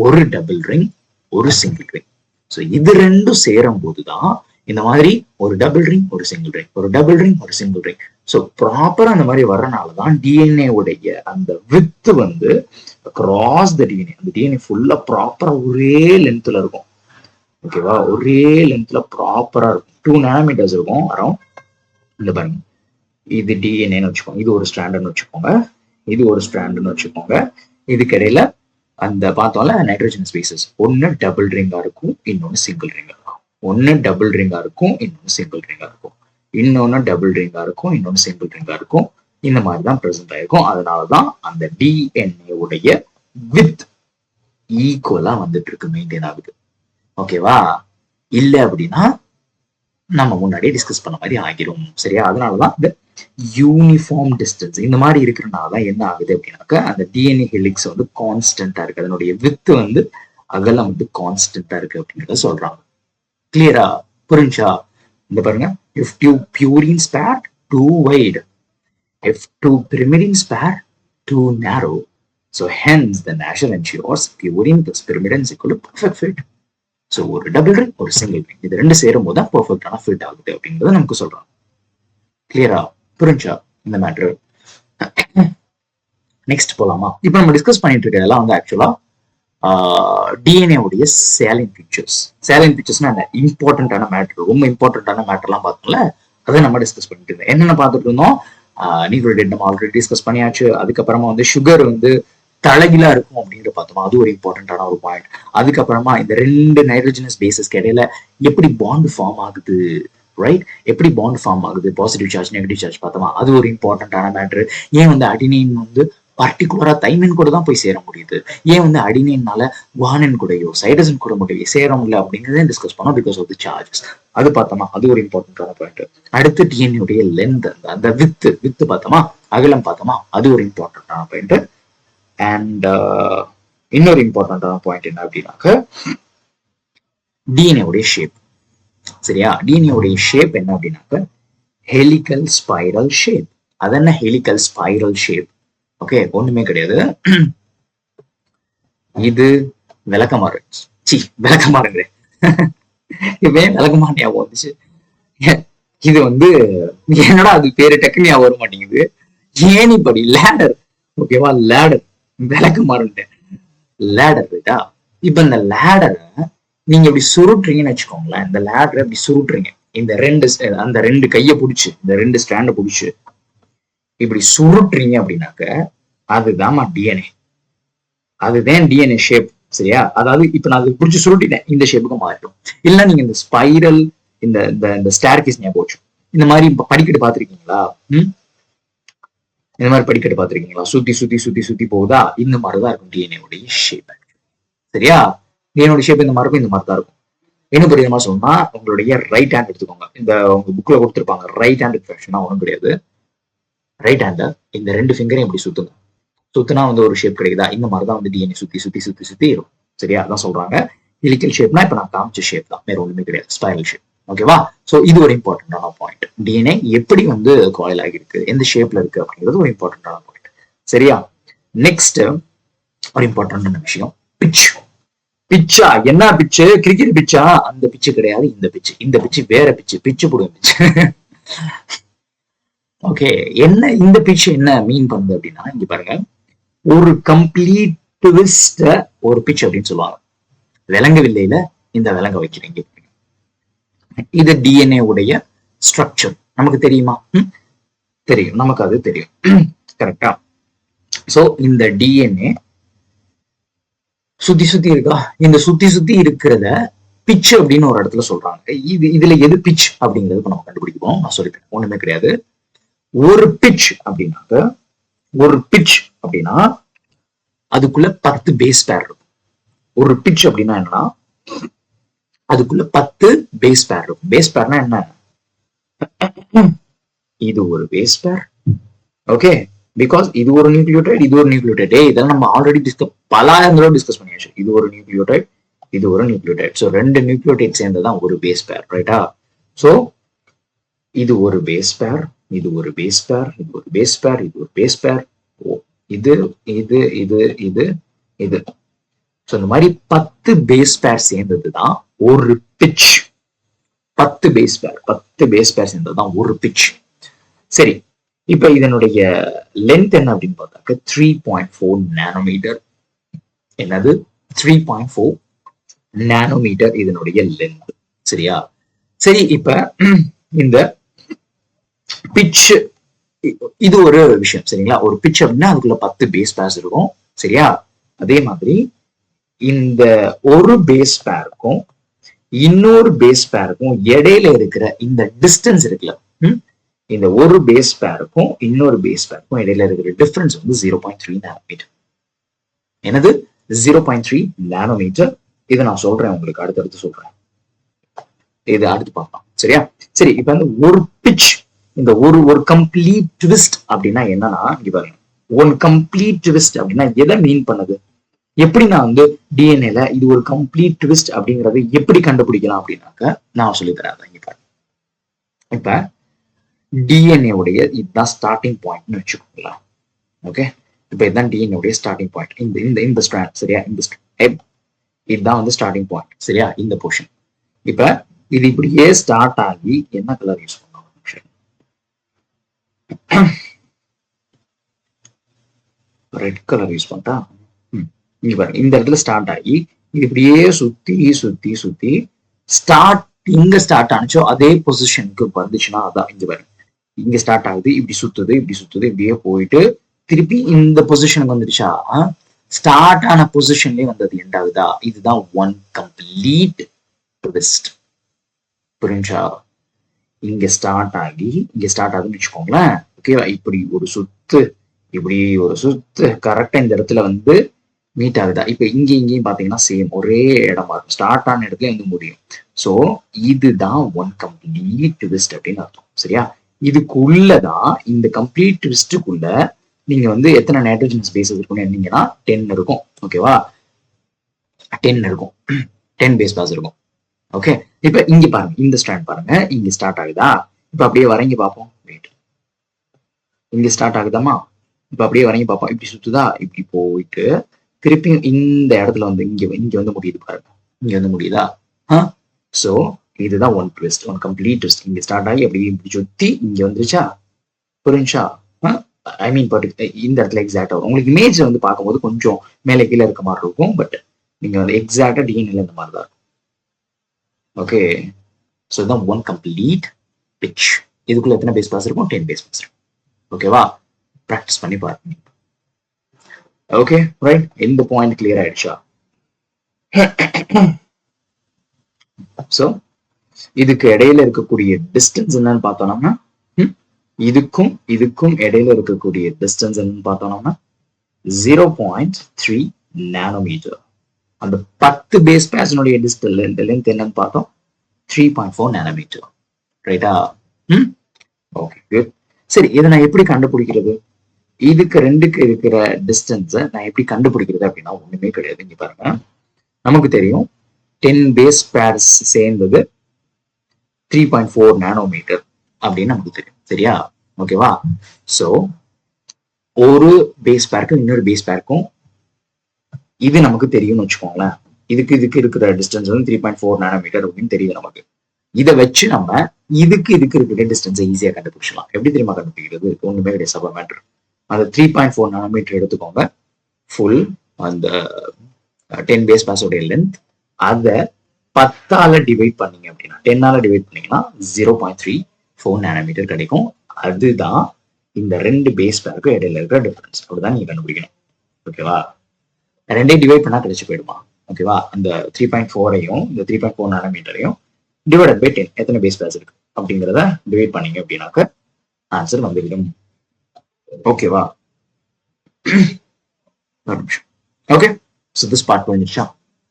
ஒரு டபுள் ரிங் ஒரு சிங்கிள் ரிங். ஸோ இது ரெண்டும் சேரும் போதுதான் இந்த மாதிரி ஒரு டபுள் ரிங் ஒரு சிங்கிள் ரிங், ஒரு டபுள் ரிங் ஒரு சிங்கிள் ரிங். ஸோ ப்ராப்பரா அந்த மாதிரி வர்றதுனாலதான் டிஎன்ஏ உடைய அந்த வித்து வந்து கிராஸ் த டிஎன்ஏ, அந்த டிஎன்ஏ ஃபுல்லா ப்ராப்பரா ஒரே லென்த்ல இருக்கும். ஓகேவா? ஒரே லென்த்ல ப்ராப்பரா இருக்கும். 2 nanometers இருக்கும் அரௌண்ட். இந்த பாருங்க, இது டிஎன்ஏன்னு வச்சுக்கோங்க, இது ஒரு ஸ்ட்ராண்டுன்னு வச்சுக்கோங்க, இது ஒரு ஸ்ட்ராண்டுன்னு வச்சுக்கோங்க. இதுக்கு இடையில அந்த பார்த்தோம்ல நைட்ரோஜன் ஸ்பீசஸ், ஒன்னு டபுள் ரிங்கா இருக்கும், இன்னொன்னு சிங்கிள் ரிங்கா இருக்கும். ஒன்னு டபுள் ரிங்கா இருக்கும், இன்னொன்னு சிங்கிள் ரிங்கா இருக்கும். இன்னொன்னு டபுள் ரிங்கா இருக்கும், இன்னொன்னு சிங்கிள் ரிங்கா இருக்கும். இந்த மாதிரி தான் பிரசன்ட் ஆயிருக்கும். அதனாலதான் அந்த டிஎன்ஏ உடைய வித் ஈக்குவலா வந்துட்டு இருக்கு, மெயின்டைன் ஆகுது. ஓகேவா? இல்ல அப்படின்னா நம்ம முன்னாடியே டிஸ்கஸ் பண்ண மாதிரி ஆகிரும். சரியா? அதனாலதான் இந்த யூனிஃபார்ம் டிஸ்டன்ஸ் இந்த மாதிரி இருக்கிறதுனாலதான் என்ன ஆகுது அப்படின்னாக்க அந்த டிஎன்ஏ ஹெலிக்ஸ் வந்து கான்ஸ்டன்டா இருக்கு, அதனுடைய வித்து வந்து அகலம் வந்து கான்ஸ்டன்டா இருக்கு அப்படின்றத சொல்றாங்க. கிளியரா? புரிஞ்சா? இந்த பாருங்க, if two purines pair too wide, if two pyrimidines pair too narrow, so hence the nature ensures purine plus pyrimidine is equal to perfect fit. So ஒரு டபுள் ரிங் ஒரு சிங்கிள் ரிங் இது ரெண்டு சேரும் போது தான் பெர்ஃபெக்டான ஃபிட் ஆகுது அப்படிங்கறத நமக்கு சொல்றாங்க. கிளியரா? புரிஞ்சா இந்த மேட்டர்? நெக்ஸ்ட் போலாமா? இப்ப நம்ம டிஸ்கஸ் பண்ணிட்டு இருக்கிறதெல்லாம் வந்து ஆக்சுவலா டிஎன்ஏ உடைய சேலின் பிக்சர்ஸ். சேலின் பிக்சர்ஸ்னா இம்பார்ட்டன்டான மேட்டர், ரொம்ப இம்பார்ட்டன்டான மேட்டர்லாம் பார்த்தோம்ல, அதை நம்ம டிஸ்கஸ் பண்ணிட்டு இருந்தோம். என்னென்ன பார்த்துட்டு இருந்தோம்? நியூக்ளியோடைட் நம்ம ஆல்ரெடி டிஸ்கஸ் பண்ணியாச்சு. அதுக்கப்புறமா வந்து சுகர் வந்து தலைகிலா இருக்கும் அப்படிங்கிற பார்த்தோமா, அது ஒரு இம்பார்ட்டன்டான ஒரு பாயிண்ட். அதுக்கப்புறமா இந்த ரெண்டு நைட்ரோஜனஸ் பேசஸ்க்கு இடையில எப்படி பாண்ட் ஃபார்ம் ஆகுது, ரைட்? எப்படி பாண்ட் ஃபார்ம் ஆகுது, பாசிட்டிவ் சார்ஜ் நெகட்டிவ் சார்ஜ் பார்த்தோமா, அது ஒரு இம்பார்ட்டன்டான மேட்டர். ஏன் வந்து அடினின் வந்து பர்டிகுலரா தைமின் கூட தான் போய் சேர முடியுது, ஏன் வந்து அடினின்னால குவானின் கூடயோ சைடசின் கூட மட்டும் சேர முடியல அப்படிங்கிறத டிஸ்கஸ் பண்ணோம், பிகாஸ் ஆஃப் தி சார்ஜஸ். அது பார்த்தோமா, அது ஒரு இம்பார்ட்டன்டான பாயிண்ட். அடுத்து டிஎன்ஏ உடைய லென்த், அந்த வித்து பார்த்தோமா, அகலம் பார்த்தோமா, அது ஒரு இம்பார்ட்டன்டான பாயிண்ட். அண்ட் இன்னொரு இம்பார்ட்டன்டான பாயிண்ட் என்ன அப்படின்னாக்க டிஎன்ஏ உடைய ஷேப். சரியா? டிஎன்ஏ உடைய ஷேப் என்ன அப்படின்னாக்க ஹெலிக்கல் ஸ்பைரல் ஷேப். அது என்ன ஹெலிக்கல் ஸ்பைரல் ஷேப்? ஓகே, ஒண்ணுமே கிடையாது. இது விளக்கமாறு. விளக்கமாறுங்க, இவன் விளக்கமாறு ஞாபகம் வந்துச்சு. இது வந்து என்னடா அது பேரு டக்குனு ஞாபகம் வர மாட்டேங்குது. ஏணிப்படி, லேடர். ஓகேவா? லேடர், விளக்கமாறுன்ட்டு லேடர். ரைட்டா? இப்ப இந்த லேடரை நீங்க இப்படி சுருட்டுறீங்கன்னு வச்சுக்கோங்களேன். இந்த லேடரை இப்படி சுருட்டுறீங்க, இந்த அந்த ரெண்டு கையை பிடிச்சு, இந்த ரெண்டு ஸ்டாண்டை பிடிச்சு இப்படி சுருட்டுறீங்க அப்படின்னாக்க அதுதான் டிஎன்ஏ. அதுதான் டிஎன்ஏ ஷேப். சரியா? அதாவது இப்ப நான் அதை பிடிச்சி சுருட்டிட்டேன், இந்த ஷேப்புக்கு மாறிடும். இல்ல நீங்க இந்த ஸ்பைரல், இந்த ஸ்டேர்கேஸ் ஞாபகம் வச்சு இந்த மாதிரி படிக்கட்டு பாத்திருக்கீங்களா? இந்த மாதிரி படிக்கட்டு பாத்திருக்கீங்களா? சுத்தி சுத்தி சுத்தி சுத்தி போகுதா? இந்த மாதிரிதான் இருக்கும் டிஎன்ஏ உடைய ஷேப். சரியா? டிஎன்ஏ ஷேப் இந்த மாதிரி இருக்கும், இந்த மாதிரி தான் இருக்கும். என்ன புரியுமா சொன்னா, உங்களுடைய ரைட் ஹேண்ட் எடுத்துக்கோங்க. இந்த உங்க புக்ல கொடுத்துருப்பாங்க ரைட் ஹேண்ட் ஃபேஷனா, ஒன்றும் கிடையாது. ரைட் ஹேண்ட இந்த ரெண்டு ஃபிங்கரையும் இப்படி சுத்துங்க. சுத்தினா வந்து ஒரு ஷேப் கிடைக்குதா? இந்த மாதிரிதான் வந்து டிஎன்ஏ சுத்தி சுத்தி சுத்தி சுத்தி இருக்கும். சரியா? அதான் சொல்றாங்க ஹெலிக்கல் ஷேப்னா இப்ப நான் காமிச்ச ஷேப் தான், வேற ஒண்ணுமே கிடையாது, ஸ்பைரல் ஷேப். ஓகேவா? சோ இது ஒரு இம்பார்ட்டன்டான பாயிண்ட். டிஎன்ஏ எப்படி வந்து காயில் ஆகிருக்கு, எந்த ஷேப்ல இருக்கு அப்படிங்கிறது ஒரு இம்பார்ட்டன்டான பாயிண்ட். சரியா? நெக்ஸ்ட் ஒரு இம்பார்ட்டன்டான விஷயம், பிட்ச். பிச்சா என்ன பிச்சு? கிரிக்கெட் பிச்சா? அந்த பிச்சு கிடையாது, இந்த பிச்சு. இந்த பிச்சு வேற பிச்சு, பிச்சு போடுவேன் பிச்சு. ஓகே, என்ன இந்த பிச்சு என்ன மீன் பண்ணுது அப்படின்னா, இங்க பாருங்க, ஒரு கம்ப்ளீட் ட்விஸ்ட ஒரு பிச் அப்படின்னு சொல்லுவாங்க. விலங்கவில்லையில இந்த விலங்க வைக்கிறீங்க. இது டிஎன்ஏ உடைய ஸ்ட்ரக்சர் நமக்கு தெரியுமா? தெரியும், நமக்கு அது தெரியும். கரெக்டா? சோ இந்த டிஎன்ஏ சுத்தி சுத்தி இருக்கா, இந்த சுத்தி சுத்தி இருக்கிறத பிச் அப்படின்னு ஒரு இடத்துல சொல்றாங்க. இதுல எது பிச் அப்படிங்கிறது நம்ம கண்டுபிடிப்போம். நான் சொல்லிட்டேன், ஒண்ணுமே கிடையாது. ஒரு பிச் அப்படின்னாக்க, ஒரு பிச் அப்படின்னா அதுக்குள்ள 10 பேஸ் பேர் இருக்கும். ஒரு பிச் அப்படின்னா என்னன்னா அதுக்குள்ள 10 பேஸ் பேர் இருக்கும். பேஸ் பேர்னா என்ன? இது ஒரு பேஸ் பேர். ஓகே, பிகாஸ் இது ஒரு நியூக்ளியோடைட், இது ஒரு நியூக்ளியோடைட். இதெல்லாம் நம்ம ஆல்ரெடி பலாயிரம் தடவை டிஸ்கஸ் பண்ணியாச்சு. இது ஒரு நியூக்ளியோடைட், இது ஒரு நியூக்ளியோடைட். ஸோ 2 நியூக்ளியோடைட் சேர்ந்ததான் ஒரு பேஸ் பேர், ரைட்டா? ஸோ இது ஒரு பேஸ் பேர், இது ஒரு பேஸ் பேர், இது ஒரு பேஸ் பேர், இது ஒரு பேஸ் பேர், இது இது இது இது இது. ஸோ இந்த மாதிரி 10 பேஸ் பேர் சேர்ந்ததுதான் ஒரு பிட்ச். 10 பேஸ் பேர் சேர்ந்ததுதான் ஒரு பிட்ச். சரி, இப்ப இதனுடைய லென்த் என்ன அப்படின்னு பார்த்தாக்க 3.4 நானோமீட்டர். என்னது? 3.4 நானோமீட்டர் இதனுடைய லென்த். சரியா? சரி, இப்ப இந்த பிட்ச் இது ஒரு விஷயம். சரிங்களா? ஒரு பிட்ச் அப்படின்னா அதுக்குள்ள 10 பேஸ் பேர்ஸ் இருக்கும். சரியா? அதே மாதிரி இந்த ஒரு பேஸ் பேருக்கும் இன்னொரு பேஸ் பேருக்கும் இடையில இருக்கிற இந்த டிஸ்டன்ஸ் இருக்குல்ல, இந்த ஒரு பேஸ் பேருக்கும் இன்னொரு பேஸ் பேருக்கும் இடையில இருக்கிற டிஃபரன்ஸ் வந்து 0.3 நானோமீட்டர். என்னது? 0.3 நானோமீட்டர். இதை நான் சொல்றேன் உங்களுக்கு, அடுத்தடுத்து சொல்றேன். இது அடுத்து பார்க்கலாம். சரியா? சரி, இப்ப வந்து ஒரு பிட்ச், இந்த ஒரு கம்ப்ளீட் ட்விஸ்ட் அப்படின்னா என்னன்னா, இங்க பாருங்க, ஒன் கம்ப்ளீட் ட்விஸ்ட் அப்படின்னா எதை மீன் பண்ணுது? எப்படி நான் வந்து டிஎன்ஏல இது ஒரு கம்ப்ளீட் ட்விஸ்ட் அப்படிங்கறத எப்படி கண்டுபிடிக்கலாம் அப்படின்னாக்க நான் சொல்லி தரேன். இங்க பாருங்க, இப்ப டிஎன்ஏ உடைய இதுதான் ஸ்டார்டிங் பாயிண்ட்னு வச்சுக்கோங்களா. ஓகே, இப்ப இதுதான் டிஎன்ஏ உடைய ஸ்டார்டிங் பாயிண்ட். இந்த ஸ்ட்ராண்ட், சரியா? இந்த இதுதான் வந்து ஸ்டார்டிங் பாயிண்ட். சரியா? இந்த போர்ஷன். இப்ப இது இப்படியே ஸ்டார்ட் ஆகி என்ன கலர் யூஸ் பண்ணுவோம்? ரெட் கலர் யூஸ் பண்ணிட்டா. இங்க பாருங்க, இந்த இடத்துல ஸ்டார்ட் ஆகி இது இப்படியே சுத்தி சுத்தி சுத்தி ஸ்டார்ட் இங்க ஸ்டார்ட் ஆனிச்சோ அதே பொசிஷனுக்கு வந்துச்சுன்னா அதான் இங்க பாருங்க, இங்க ஸ்டார்ட் ஆகுது, இப்படி சுத்துது, இப்படி சுத்துது, இப்படியே போயிட்டு திருப்பி இந்த பொசிஷனுக்கு வந்துடுச்சா, ஸ்டார்ட் ஆன பொசிஷன்லயே வந்தது எண்ட் ஆகுதா, இதுதான் ஒன் கம்ப்ளீட் ட்விஸ்ட். புரிஞ்சா? இங்க ஸ்டார்ட் ஆகுதுன்னு வச்சுக்கோங்களேன். ஓகேவா? இப்படி ஒரு சுத்து, இப்படி ஒரு சுத்து கரெக்டா இந்த இடத்துல வந்து மீட் ஆகுதா. இப்ப இங்கேயும் பாத்தீங்கன்னா சேம் ஒரே இடமா இருக்கும், ஸ்டார்ட் ஆன இடத்துல வந்து முடியும். சோ இதுதான் ஒன் கம்ப்ளீட் ட்விஸ்ட் அப்படின்னு அர்த்தம். சரியா? இதுக்குள்ளதான், இந்த கம்ப்ளீட் ட்விஸ்டுக்குள்ள நீங்க வந்து எத்தனை நைட்ரஜன் ஸ்பேஸ் இருக்கும்னு எண்ணீங்கன்னா 10 இருக்கும். ஓகேவா? 10 இருக்கும், 10 பேஸ் பேர்ஸ் இருக்கும். ஓகே, இப்ப இங்க பாருங்க, இந்த ஸ்ட்ராண்ட் பாருங்க, இங்க ஸ்டார்ட் ஆகுதா. இப்ப அப்படியே வரங்கி பார்ப்போம். வெயிட், இங்க ஸ்டார்ட் ஆகுதாமா? இப்ப அப்படியே வரங்கி பார்ப்போம். இப்படி சுத்துதா, இப்படி போயிட்டு திருப்பி இந்த இடத்துல வந்து இங்க வந்து முடியுது பாருங்க, இங்க வந்து முடியுதா. சோ இதுதான் one twist, one complete twist. இங்க ஸ்டார்ட் ஆகி அப்படி இப்படி சுத்தி இங்க வந்துருச்சா? புரிஞ்சா? ஐ மீன் இந்த இடத்துல எக்ஸாக்டா வரும். உங்களுக்கு இமேஜ் வந்து பார்க்கும்போது கொஞ்சம் மேலே கீழே இருக்க மாதிரி இருக்கும், பட் நீங்க வந்து எக்ஸாக்டா டிஎன்ஏல இந்த மாதிரி தான் இருக்கும். ஓகே, ஸோ இதுதான் ஒன் கம்ப்ளீட் பிட்ச். இதுக்குள்ள எத்தனை பேஸ் பேர்ஸ் இருக்கும்? 10 பேஸ் பேர்ஸ் இருக்கும். ஓகேவா? ப்ராக்டிஸ் பண்ணி பாருங்க. Okay, right. இந்த பாயிண்ட் கிளியர் ஆயிடுச்சா? சோ இதுக்கு இடையில இருக்கக்கூடிய டிஸ்டன்ஸ் என்னன்னு பார்த்தோம்னா, இதுக்கும் இடையில இருக்கக்கூடிய டிஸ்டன்ஸ் என்னன்னு பார்த்தோம்னா 0.3 நானோமீட்டர். அந்த 10 பேஸ் பேர்ஸ்னுடைய லென்த் என்னன்னு பார்த்தோம், 3.4 நானோமீட்டர். ரைட்டா? Okay, good. சரி, இதை நான் எப்படி கண்டுபிடிக்கிறது? இதுக்கு ரெண்டுக்கு இருக்கிற டிஸ்டன்ஸை நான் எப்படி கண்டுபிடிக்கிறது அப்படின்னா ஒண்ணுமே கிடையாது. இங்க பாருங்க, நமக்கு தெரியும் 10 பேஸ் பேர்ஸ் சேர்ந்தது 3.4 நானோமீட்டர் அப்படின்னு நமக்கு தெரியும். சரியா? ஓகேவா? சோ ஒரு பேஸ் பேருக்கும் இன்னொரு பேஸ் பேருக்கும் இது நமக்கு தெரியும்னு வச்சுக்கோங்களேன். இதுக்கு இருக்கிற டிஸ்டன்ஸ் வந்து 3.4 நானோமீட்டர் அப்படின்னு தெரியும் நமக்கு. இதை வச்சு நம்ம இதுக்கு இருக்கிற டிஸ்டன்ஸை ஈஸியா கண்டுபிடிச்சலாம். எப்படி தெரியுமா கண்டுபிடிக்கிறது? ஒண்ணுமே கிடையாது, சப மேட்டர். அந்த 3.4 நானோமீட்டர் எடுத்துக்கோங்க, ஃபுல் அந்த 10 பேஸ் பேஸோடைய லென்த். அதை 10ஆல டிவைட் பண்ணீங்க அப்படின்னா, 10ஆல டிவைட் பண்ணீங்கன்னா 0.34 நானோமீட்டர் கிடைக்கும். அதுதான் இந்த ரெண்டு பேஸ் பேருக்கு இடையில இருக்கிற டிஃபரன்ஸ். அப்படிதான் நீங்க கண்டுபிடிக்கணும். ஓகேவா? ரெண்டையும் டிவைட் பண்ணா கிடைச்சு போயிடுமா? ஓகேவா? அந்த 3.4ஐயும் இந்த 3.4 நானோமீட்டரையும் டிவைடட் பை 10 எத்தனை பேஸ் பேஸ் இருக்கு அப்படிங்கிறத டிவைட் பண்ணீங்க அப்படின்னாக்க ஆன்சர் வந்துவிடும். ஓகேவா? ஓகே, சோ திஸ் பார்ட் பண்ணிடுச்சா?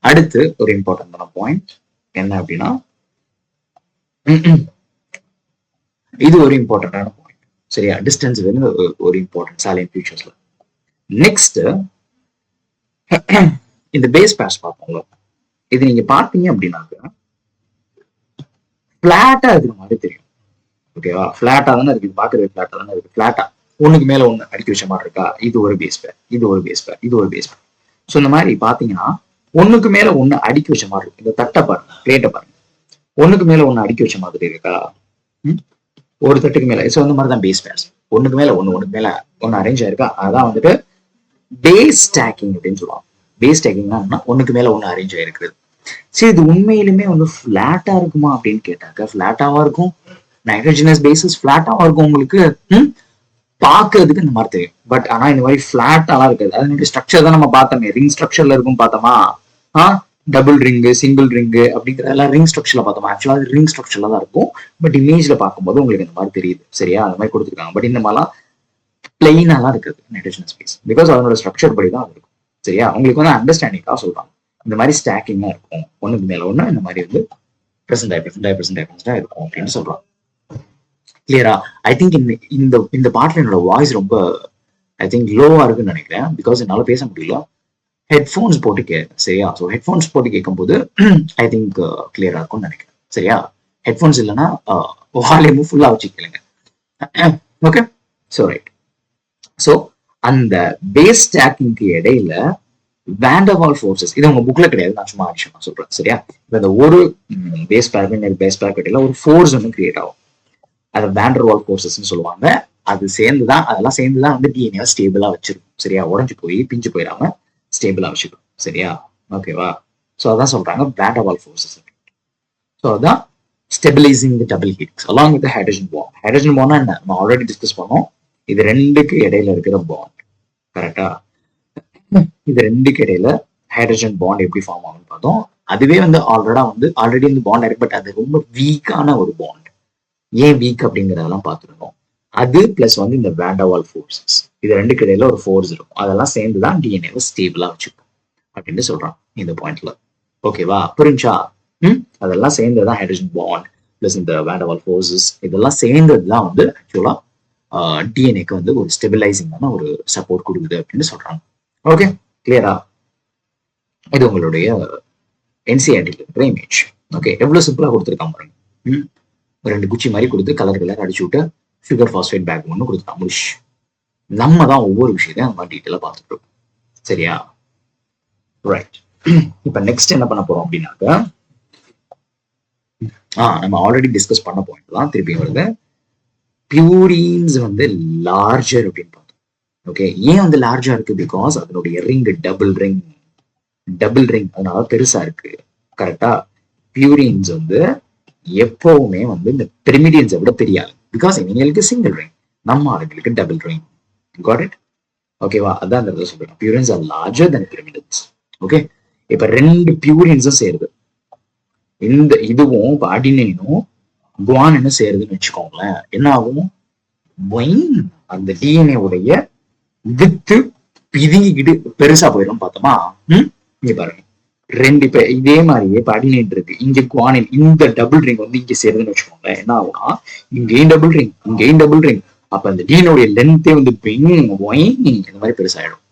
அடுத்து ஒரு இம்பார்ட்டன்டான பாயிண்ட் என்ன அப்படின்னா, இது ஒரு இம்பார்ட்டன்டான பாயிண்ட். சரியா? டிஸ்டன்ஸ் வந்து ஒரு இம்பார்ட்டன்ட் சாலியன் ஃபியூச்சர்ஸ்ல. நெக்ஸ்ட் இந்த பேஸ் பேஸ் பார்ப்போம்ல, இது நீங்க பார்த்தீங்க அப்படின்னாக்க பிளாட்டா இருக்கிற மாதிரி தெரியும். ஓகேவா? பிளாட்டா தானே இருக்கு, பாக்குறது பிளாட்டா தானே இருக்கு. பிளாட்டா ஒண்ணுக்கு மேல ஒண்ணு அடுக்கி வச்ச மாதிரி இருக்கா? இது ஒரு பேஸ் பேர், இது ஒரு பேஸ் பேர், இது ஒரு பேஸ் பேர். ஸோ இந்த மாதிரி பாத்தீங்கன்னா ஒண்ணுக்கு மேல ஒண்ணு அடுக்கி வச்ச மாதிரி இருக்கு. இந்த தட்டை பாருங்க, பிளேட்டை பாருங்க, ஒண்ணுக்கு மேல ஒண்ணு அடுக்கி வச்ச மாதிரி இருக்கா? ஒரு தட்டுக்கு மேல. ஸோ அந்த மாதிரி தான் பேஸ் பேர்ஸ். ஒண்ணுக்கு மேல ஒண்ணுக்கு மேல ஒண்ணு அரேஞ்ச் ஆயிருக்கா? அதான் வந்துட்டு பேஸ் ஸ்டாக்கிங் அப்படின்னு சொல்லுவாங்க. பேஸ் ஸ்டாக்கிங்னா ஒண்ணுக்கு மேல ஒண்ணு அரேஞ்ச் ஆயிருக்குது. சரி, இது உண்மையிலுமே வந்து பிளாட்டா இருக்குமா அப்படின்னு கேட்டாக்க பிளாட்டாவா இருக்கும். நைட்ரஜனஸ் பேசஸ் பிளாட்டாவா இருக்கும் உங்களுக்கு. பாக்குறதுக்கு இந்த மாதிரி தெரியும். பட் ஆனா இந்த மாதிரி பிளாட்டாலாம் இருக்காது. அதனுடைய ஸ்ட்ரக்சர் தான் நம்ம பார்த்தோமே, ரிங் ஸ்ட்ரக்சர்ல இருக்கும் பார்த்தோமா? டபுள் ரிங்கு, சிங்கிள் ரிங்கு அப்படிங்கிறதெல்லாம் ரிங் ஸ்ட்ரக்சர்ல பார்த்தோமா? ஆக்சுவலா அது ரிங் ஸ்ட்ரக்சர்ல தான் இருக்கும். பட் இமேஜ்ல பார்க்கும்போது உங்களுக்கு இந்த மாதிரி தெரியுது. சரியா? அந்த மாதிரி கொடுத்துருக்காங்க. பட் இந்த மாதிரிலாம் பிளெயினாலாம் இருக்காது நைட்ரஜன் ஸ்பேஸ். பிகாஸ் அதனோட ஸ்ட்ரக்சர் படி தான் இருக்கும். சரியா? உங்களுக்கு வந்து அண்டர்ஸ்டாண்டிங்காக சொல்றாங்க. இந்த மாதிரி ஸ்டாக்கிங்கா இருக்கும், ஒண்ணுக்கு மேல ஒண்ணு இந்த மாதிரி வந்து பிரசன்ட் இருக்கும் அப்படின்னு சொல்றாங்க. கிளியரா? ஐ திங்க் இந்த இந்த பாட்டுல என்னோட வாய்ஸ் ரொம்ப ஐ திங்க் லோவா இருக்குன்னு நினைக்கிறேன். பிகாஸ் என்னால பேச முடியல. ஹெட்ஃபோன்ஸ் போட்டு கேட்க. சரியா? ஸோ ஹெட்ஃபோன்ஸ் போட்டு கேட்கும் போது ஐ திங்க் கிளியரா இருக்கும்னு நினைக்கிறேன். சரியா? ஹெட்ஃபோன்ஸ் இல்லைன்னா வால்யூமும் ஃபுல்லா வச்சு கேளுங்க. Okay, so right. ஸோ அந்த பேஸ் ஸ்டாக்கிங்க்கு இடையில வேண்டர்வால் ஃபோர்ஸஸ், இது உங்க புக்ல கிடையாது, நான் சும்மா ஆக்சுவலா சொல்றேன். சரியா? இந்த ஒரு பேஸ் பேக் இடையில ஒரு ஃபோர்ஸ் ஒன்று கிரியேட் ஆகும். அதை வேண்டர்வால் ஃபோர்ஸஸ் சொல்லுவாங்க. அது சேர்ந்துதான், அதெல்லாம் சேர்ந்துதான் வந்து டிஎன்ஏ ஸ்டேபிளா வச்சிருக்கும். சரியா? உடஞ்சு போய் பிஞ்சு போயிடாம ஸ்டேபிளா வச்சுக்கும். சரியா? ஓகேவா? ஸோ அதான் சொல்றாங்க வேண்டர்வால் ஃபோர்ஸஸ். ஸோ அதான் stabilizing the double helix along with hydrogen bond. Hydrogen பாண்ட்னா என்ன? நம்ம ஆல்ரெடி டிஸ்கஸ் பண்ணோம். இது ரெண்டுக்கு இடையில இருக்கிற பாண்ட். கரெக்டா? இது ரெண்டுக்கு இடையில ஹைட்ரஜன் பாண்ட் எப்படி ஃபார்ம் ஆகும்னு பார்த்தோம். அதுவே வந்து ஆல்ரெடி வந்து பாண்ட் இருக்கு. பட் அது ரொம்ப வீக்கான ஒரு பாண்ட். ஏன் வீக் அப்படிங்கிறதெல்லாம் பார்த்துருந்தோம். அது பிளஸ் வந்து இந்த வேண்டர்வால் ஃபோர்ஸஸ், இது ரெண்டுக்கு இடையில ஒரு ஃபோர்ஸ் இருக்கும். அதெல்லாம் சேர்ந்துதான் டிஎன்ஏவை ஸ்டேபிளா வச்சுக்கும் அப்படின்னு சொல்றான் இந்த பாயிண்ட்ல. ஓகேவா? புரிஞ்சா? அதெல்லாம் சேர்ந்ததுதான் ஹைட்ரஜன் பாண்ட் பிளஸ் இந்த வேண்டர்வால் ஃபோர்ஸஸ். இதெல்லாம் சேர்ந்ததுதான் வந்து ஆக்சுவலா டிஎன்ஏக்கு வந்து ஒரு ஸ்டெபிலைசிங்கான ஒரு சப்போர்ட் கொடுக்குது அப்படின்னு சொல்றாங்க. ஓகே, கிளியரா? இது உங்களுடைய என்சிஆர்டில இருக்கிற இமேஜ். ஓகே, எவ்வளவு சிம்பிளா கொடுத்துருக்காங்க பாருங்க. ரெண்டு குச்சி மாதிரி கொடுத்து கலர் அடிச்சு விட்டு சுகர் பாஸ்பேட் பேக் ஒன்று கொடுத்துருக்காங்க. முடிச்சு நம்ம தான் ஒவ்வொரு விஷயத்தையும் அந்த மாதிரி டீட்டெயிலா பார்த்துட்டு இருக்கோம். சரியா? ரைட். இப்ப நெக்ஸ்ட் என்ன பண்ண போறோம் அப்படின்னாக்க, நம்ம ஆல்ரெடி டிஸ்கஸ் பண்ண பாயிண்ட் தான் திருப்பி வருது. பியூரின்ஸ் வந்து லார்ஜர் அப்படின்னு பார்த்தோம். ஓகே, ஏன் வந்து லார்ஜா இருக்கு? பிகாஸ் அதனுடைய ரிங் டபுள் ரிங் அதனால பெருசா இருக்கு. கரெக்டா? பியூரின்ஸ் வந்து எப்பவுமே வந்து இந்த பிரிமிடியன்ஸை விட பெரியாது. பிகாஸ் இவங்களுக்கு சிங்கிள் ரிங், நம்ம ஆளுங்களுக்கு டபுள் ரிங். Got it? ஓகேவா? அதான் அந்த இடத்துல சொல்றேன். Purines are larger then pyrimidines. Okay, இப்ப ரெண்டு பியூரின்ஸும் சேருது. இந்த இதுவும் இப்போ அடினைனும் குவானினும் சேருதுன்னு வச்சுக்கோங்களேன். என்ன ஆகும்? அந்த டிஎன்ஏ உடைய வித்து பிதிங்கிட்டு பெருசா போயிடும். பார்த்தோமா? இங்க பாருங்க, ரெண்டு பேர் இதே மாதிரியே இப்போ அடினைன் இருக்கு, இங்க குவானின், இந்த டபுள் ரிங் வந்து இங்க சேருதுன்னு வச்சுக்கோங்களேன். என்ன ஆகும்னா இங்கேயும் டபுள் ரிங், இங்கேயும் டபுள் ரிங். அப்ப அந்த டிஎன்ஏ லென்த்தே வந்து இந்த மாதிரி பெருசாயிடும்.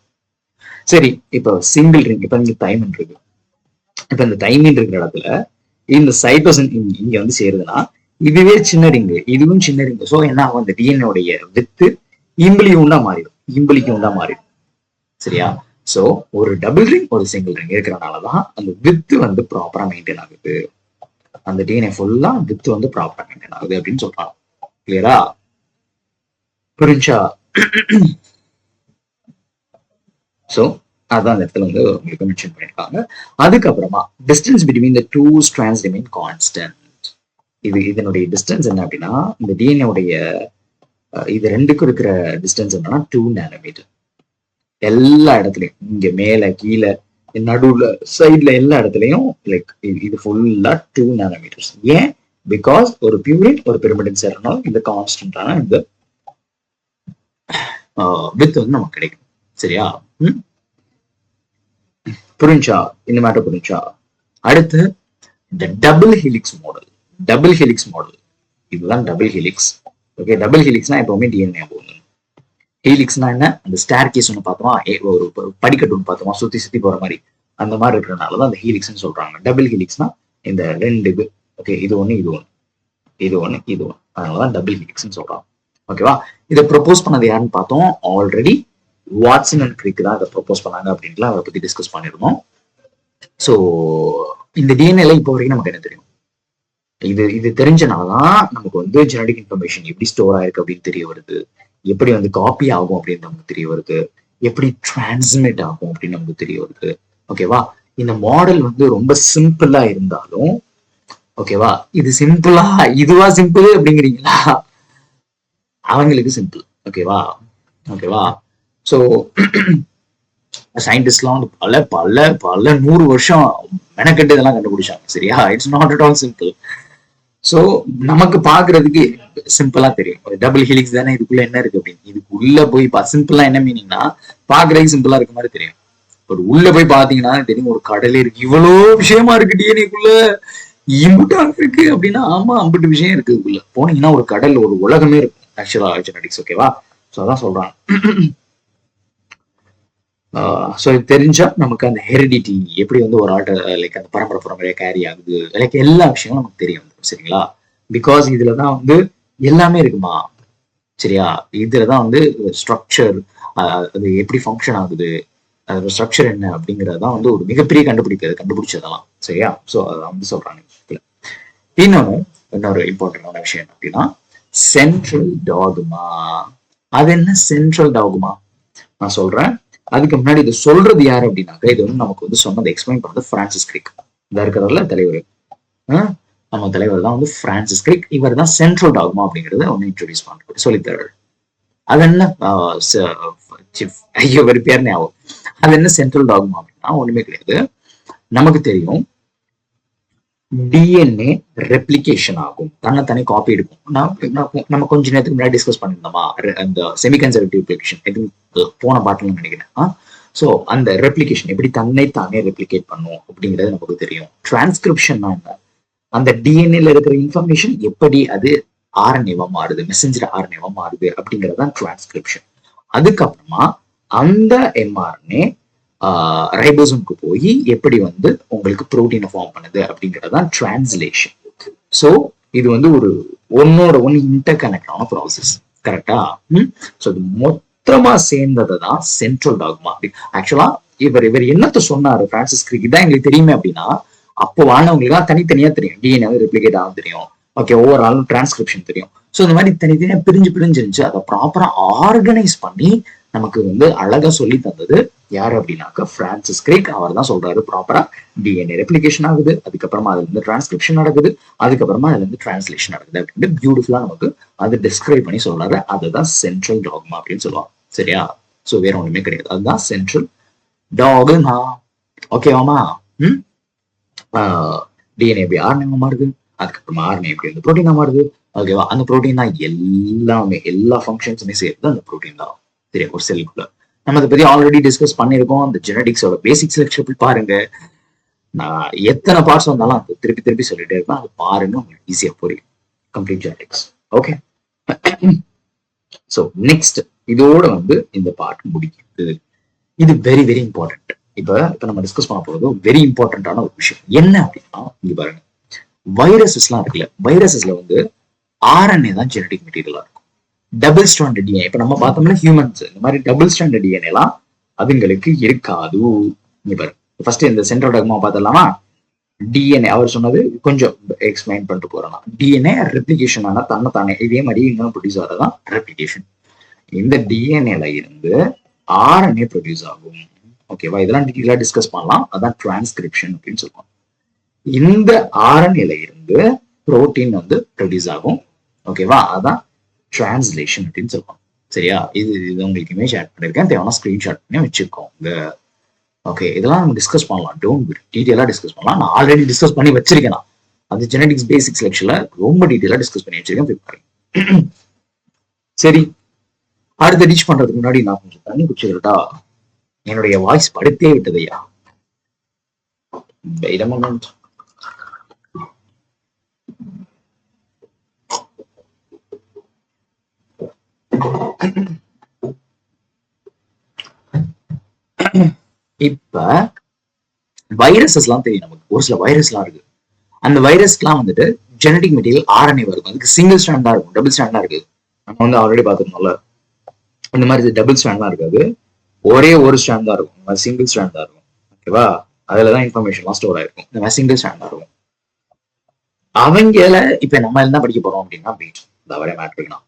சரி, இப்போ சிங்கிள் ரிங், இப்ப இங்க தைமன் இருக்கு. இப்ப இந்த தைமின் இருக்கிற இடத்துல இந்த சைட்டோசின் இங்க வந்து சேருதுன்னா இதுவே சின்ன ரிங்கு, இதுவும் சின்ன ரிங்கு. ஸோ என்ன ஆகும், அந்த டிஎன்ஏடைய வித்து இம்பிளியூண்டா மாறிடும், இம்பிளிக்கு மாறிடும். சரியா? சோ ஒரு டபுள் ரிங் ஒரு சிங்கிள் ரிங் இருக்கிறனாலதான் அந்த வித்து வந்து ப்ராப்பரா மெயின்டைன் ஆகுது. அந்த டிஎன்ஏ ஃபுல்லா வித்து வந்து ப்ராப்பரா மெயின்டைன் ஆகுது அப்படின்னு சொல்றாங்க. கிளியரா? புரிஞ்சா? சோ அதான் அந்த இடத்துல வந்து உங்களுக்கு மென்ஷன் பண்ணிருக்காங்க. அதுக்கப்புறமா distance between the two strands remain constant. இதனுடைய டிஸ்டன்ஸ் என்ன அப்படின்னா, இந்த டிஎன்ஏ உடைய இது ரெண்டுக்கும் இருக்கிற டிஸ்டன்ஸ் என்னன்னா 2 நானோமீட்டர். எல்லா இடத்துலயும் இங்க மேல கீழே நடுவுல சைட்ல எல்லா இடத்துலயும் லைக் இது ஃபுல்லா 2 நானோமீட்டர்ஸ். ஏன்? பிகாஸ் ஒரு பியூரின் ஒரு பிரமிடின் சேரணும், இந்த கான்ஸ்டன்டான இந்த வித் வந்து நமக்கு கிடைக்கும். சரியா? புரிஞ்சா? இந்த மேட்டர் புரிஞ்சா? அடுத்து இந்த double helix model. Double helix model இதுதான் டபுள் ஹெலிக்ஸ். ஓகே, டபுள் ஹெலிக்ஸ்னா எப்பவுமே டிஎன்ஏ போகுது. ஹெலிக்ஸ்னா என்ன? அந்த ஸ்டேர் கேஸ் ஒன்று பார்த்தோமா, ஒரு படிக்கட்டு ஒன்று பார்த்தோமா, சுத்தி சுத்தி போற மாதிரி, அந்த மாதிரி இருக்கிறதுனாலதான் அந்த ஹீலிக்ஸ்ன்னு சொல்றாங்க. டபுள் ஹீலிக்ஸ்னா இந்த ரெண்டு இது. ஓகே, இது ஒண்ணு இது ஒண்ணு இது ஒண்ணு இது ஒண்ணு, அதனாலதான் டபுள் ஹீலிக்ஸ்ன்னு சொல்றாங்க. ஓகேவா? இதை ப்ரொபோஸ் பண்ணது யாருன்னு பார்த்தோம் ஆல்ரெடி. வாட்சன் அண்ட் கிரிக் தான் இதை ப்ரொபோஸ் பண்ணாங்க அப்படின்ட்டு அதை பத்தி டிஸ்கஸ் பண்ணிருந்தோம். ஸோ இந்த டிஎன்ஏல இப்போ வரைக்கும் நமக்கு என்ன தெரியும்? இது தெரிஞ்சனாலதான் நமக்கு வந்து ஜெனடிக் இன்ஃபர்மேஷன் எப்படி ஸ்டோர் ஆயிருக்கு அப்படின்னு தெரிய வருது, எப்படி வந்து காப்பி ஆகும் அப்படின்னு நமக்கு தெரிய வருது, எப்படி டிரான்ஸ்மிட் ஆகும் அப்படின்னு நமக்கு தெரிய வருது. ஓகேவா? இந்த மாடல் வந்து ரொம்ப சிம்பிளா இருந்தாலும், ஓகேவா, இது சிம்பிளா இதுவா சிம்பிள் அப்படிங்கிறீங்களா? அவங்களுக்கு சிம்பிள். ஓகேவா? ஓகேவா? ஸோ சயின்டிஸ்ட்லாம் வந்து பல பல பல 100 வருஷம் மெனக்கெட்டு இதெல்லாம் கண்டுபிடிச்சாங்க. சரியா? It's not at all simple. So நமக்கு பாக்குறதுக்கு சிம்பிளா தெரியும், டபுள் ஹெலிக்ஸ் தானே, இதுக்குள்ள என்ன இருக்கு அப்படின்னு. இதுக்குள்ள போய் சிம்பிளா என்ன மீனிங்னா, பாக்குறதுக்கு சிம்பிளா இருக்க மாதிரி தெரியும். பட் உள்ள போய் பாத்தீங்கன்னா தெரியும், ஒரு கடலே இருக்கு, இவ்வளோ விஷயமா இருக்கு டிஎன்ஏக்குள்ள, இம்புட்டா இருக்கு அப்படின்னா. ஆமா, அம்புட்டு விஷயம் இருக்கு இதுக்குள்ள. போனீங்கன்னா ஒரு கடல், ஒரு உலகமே இருக்கும் ஆக்சுவலா ஜெனடிக்ஸ். ஓகேவா? சோ அதான் சொல்றாங்க. ஸோ இது தெரிஞ்சா நமக்கு அந்த ஹெரிடிட்டி எப்படி வந்து ஒரு ஆட்ட லைக் அந்த பரம்பரையா கேரி ஆகுது, லைக் எல்லா விஷயமும் நமக்கு தெரிய வந்துடும். சரிங்களா? பிகாஸ் இதுலதான் வந்து எல்லாமே இருக்குமா. சரியா? இதுலதான் வந்து ஸ்ட்ரக்சர், அது எப்படி ஃபங்க்ஷன் ஆகுது, அதோட ஸ்ட்ரக்சர் என்ன அப்படிங்கறதான் வந்து ஒரு மிகப்பெரிய கண்டுபிடிச்சதெல்லாம். சரியா? ஸோ அதான் வந்து சொல்றாங்க. இன்னொரு இம்பார்ட்டன்டான விஷயம் என்ன அப்படின்னா, சென்ட்ரல் டாகுமா. அது என்ன சென்ட்ரல் டாகுமா? நான் சொல்றேன். அதுக்கு முன்னாடி இது சொல்றது யாரு அப்படின்னாக்க, இது வந்து நமக்கு வந்து சொன்னதை எக்ஸ்பிளைன் பண்ணது பிரான்சிஸ் கிரிக். இந்த இருக்கிறதுல தலைவர், நம்ம தலைவர் தான் வந்து பிரான்சிஸ் கிரிக். இவர் தான் சென்ட்ரல் டாகுமா அப்படிங்கறத ஒன்னு இன்ட்ரோடியூஸ் பண்ண சொல்லித்தராரு. அது என்ன ஐயோ ஒரு பேர் ஞாபகம். அது என்ன சென்ட்ரல் டாகுமா அப்படின்னா ஒண்ணுமே கிடையாது. நமக்கு தெரியும் டிஎன்ஏ ரெப்ளிகேஷன் ஆகும், தன்னை காப்பி எடுக்கும். நம்ம கொஞ்ச நேரத்துக்கு முன்னாடி டிஸ்கஸ் பண்ணிருந்தோமா, அந்த செமிகன்சர்வேட்டிவ் ரெப்ளிகேஷன் போன பாட்டில் நினைக்கிறேன். ஸோ அந்த ரெப்ளிகேஷன் எப்படி தானே ரெப்ளிகேட் பண்ணும் அப்படிங்கிறது நமக்கு தெரியும். டிரான்ஸ்கிரிப்ஷன் என்ன? அந்த டிஎன்ஏல இருக்கிற இன்ஃபர்மேஷன் எப்படி அது ஆர்என்ஏவா மாறுது, மெசஞ்சர் ஆர்என்ஏவா மாறுது அப்படிங்கறதுதான் டிரான்ஸ்கிரிப்ஷன். அதுக்கப்புறமா அந்த எம்ஆர்என்ஏ ரைபோசோம்க்கு போய் எப்படி வந்து உங்களுக்கு புரோட்டீனை ஃபார்ம் பண்ணுது அப்படிங்கறதுதான் டிரான்ஸ்லேஷன். ஸோ இது வந்து ஒரு ஒன்னோட ஒன்னு இன்டர் கனெக்ட் ஆன ப்ராசஸ். கரெக்டா? ஸோ இது மொத்தமா சேர்ந்ததை தான் சென்ட்ரல் டாகுமா. ஆக்சுவலா இவர் என்னத்த சொன்னாரு பிரான்சிஸ் கிரிக், தான் எங்களுக்கு தெரியுமே அப்படின்னா, அப்போ வாழ்ந்தவங்களுக்கு தனித்தனியா தெரியும், டிஎன்ஏ ரெப்ளிகேட் ஆகும் தெரியும். ஓகே, ஒவ்வொரு ஆளும் டிரான்ஸ்கிரிப்ஷன் தெரியும். ஸோ இந்த மாதிரி தனித்தனியா பிரிஞ்சிருந்துச்சு. அதை ப்ராப்பரா ஆர்கனைஸ் பண்ணி நமக்கு வந்து அழகா சொல்லி தந்தது யாரு அப்படின்னாக்க பிரான்சிஸ் கிரிக். அவர் தான் சொல்றாரு ப்ராப்பரா டிஎன்ஏ ரெப்ளிகேஷன் ஆகுது, அதுக்கப்புறமா அதுல இருந்து டிரான்ஸ்கிரிப்ஷன் நடக்குது, அதுக்கப்புறமா அதுல இருந்து டிரான்ஸ்லேஷன் நடக்குது அப்படின்னு பியூட்டிஃபுல்லா நமக்கு அதை டிஸ்கிரைப் பண்ணி சொல்றாரு. அதுதான் சென்ட்ரல் டாகுமா அப்படின்னு சொல்லுவாங்க. சரியா? ஸோ வேற ஒண்ணுமே கிடையாது, அதுதான் சென்ட்ரல் டாகுமா. ஓகேவாமா? டிஎன்ஏ எப்படி ஆர்என்ஏவா மாறுது, அதுக்கப்புறமா ஆர்என்ஏ எப்படி வந்து புரோட்டீனா மாறுது. ஓகேவா? அந்த புரோட்டீன் தான் எல்லாமே, எல்லா ஃபங்க்ஷன்ஸுமே சேர்த்து அந்த புரோட்டீன் தான். சரியா? ஒரு செல்லுக்குள்ள நம்ம அதை பத்தி ஆல்ரெடி டிஸ்கஸ் பண்ணிருக்கோம். அந்த ஜெனடிக்ஸோட பேசிக்ஸ் லெக்சர் போய் பாருங்க. நான் எத்தனை பார்ட்ஸ் வந்தாலும் அது திருப்பி சொல்லிட்டே இருப்பேன். அது பாருங்க, உங்களுக்கு ஈஸியா புரியும். Complete genetics. Okay. So next இதோட வந்து இந்த பார்ட் முடிக்கிறது. இது வெரி வெரி இம்பார்ட்டன்ட். இப்ப நம்ம டிஸ்கஸ் பண்ண போறது வெரி இம்பார்ட்டன்டான ஒரு விஷயம் என்ன அப்படின்னா, இங்க பாருங்க, வைரஸஸ்லாம் இருக்குல்ல, வைரஸஸ்ல வந்து ஆர்என்ஏ தான் ஜெனடிக் மெட்டீரியலா இருக்கும். டபுள் ஸ்ட்ராண்ட் டிஎன்ஏ இப்ப நம்ம பார்த்தோம்னா ஹியூமன்ஸ் இந்த மாதிரி டபுள் ஸ்ட்ராண்ட் டிஎன்ஏ எல்லாம் அதுங்களுக்கு இருக்காது. இங்க பாருங்க, ஃபர்ஸ்ட் இந்த சென்ட்ரல் டாக்மா பார்த்தலாமா. டிஎன்ஏ அவர் சொன்னது கொஞ்சம் எக்ஸ்பிளைன் பண்ணிட்டு போறோம். டிஎன்ஏ ரெப்ளிகேஷன் ஆனா தன்னைத்தானே இதே மாதிரி இன்னும் ப்ரொடியூஸ் ஆகிறதான் ரெப்ளிகேஷன். இந்த டிஎன்ஏல இருந்து ஆர்என்ஏ ப்ரொடியூஸ் ஆகும். ஓகேவா, இதெல்லாம் டீட்டெயிலா டிஸ்கஸ் பண்ணலாம். அதான் டிரான்ஸ்கிரிப்ஷன் அப்படின்னு சொல்லுவாங்க. இந்த ஆர்என்ஏல இருந்து புரோட்டீன் வந்து ப்ரொடியூஸ் ஆகும். ஓகேவா, அதான் டிரான்ஸ்லேஷன் அப்படின்னு சொல்லுவாங்க. சரியா, இது உங்களுக்கு இமேஜ் ஆட் பண்ணிருக்கேன், தேவையான ஸ்கிரீன்ஷாட் பண்ணி வச்சுக்கோங்க. ஓகே, இதெல்லாம் நம்ம டிஸ்கஸ் பண்ணலாம், டோன்ட் டீட்டெயிலா டிஸ்கஸ் பண்ணலாம். நான் ஆல்ரெடி டிஸ்கஸ் பண்ணி வச்சிருக்கேன். அது ஜெனடிக்ஸ் பேசிக்ஸ் லெக்சர்ல ரொம்ப டீட்டெயிலா டிஸ்கஸ் பண்ணி வச்சிருக்கேன். சரி, அடுத்த ரீச் பண்றதுக்கு முன்னாடி நான் கொஞ்சம் தண்ணி குடிச்சுக்கிட்டா, என்னுடைய வாய்ஸ் படுத்தே விட்டதையா. இப்ப வைரஸஸ் எல்லாம் தெரியும் நமக்கு, ஒரு சில வைரஸ் எல்லாம் இருக்கு. அந்த வைரஸ்க்குலாம் வந்துட்டு ஜெனடிக் மெட்டீரியல் ஆர்என்ஏ இருக்கும். அதுக்கு சிங்கிள் ஸ்ட்ராண்டா இருக்கும், டபுள் ஸ்ட்ராண்டா இருக்கு. நம்ம வந்து ஆல்ரெடி பார்த்துருந்தோம்ல, இந்த மாதிரி டபுள் ஸ்ட்ராண்ட்லாம் இருக்காது, ஒரே ஒரு ஸ்ட்ராண்ட் தான் இருக்கும், சிங்கிள் ஸ்ட்ராண்ட் தான் இருக்கும். ஓகேவா, அதுலதான் இன்ஃபர்மேஷன்லாம் ஸ்டோர் ஆயிருக்கும். இந்த மாதிரி சிங்கிள் ஸ்ட்ராண்ட் தான் இருக்கும். அவங்கள இப்ப நம்ம என்ன படிக்க போறோம் அப்படின்னா, இந்த வரை மேட்ருக்குன்னா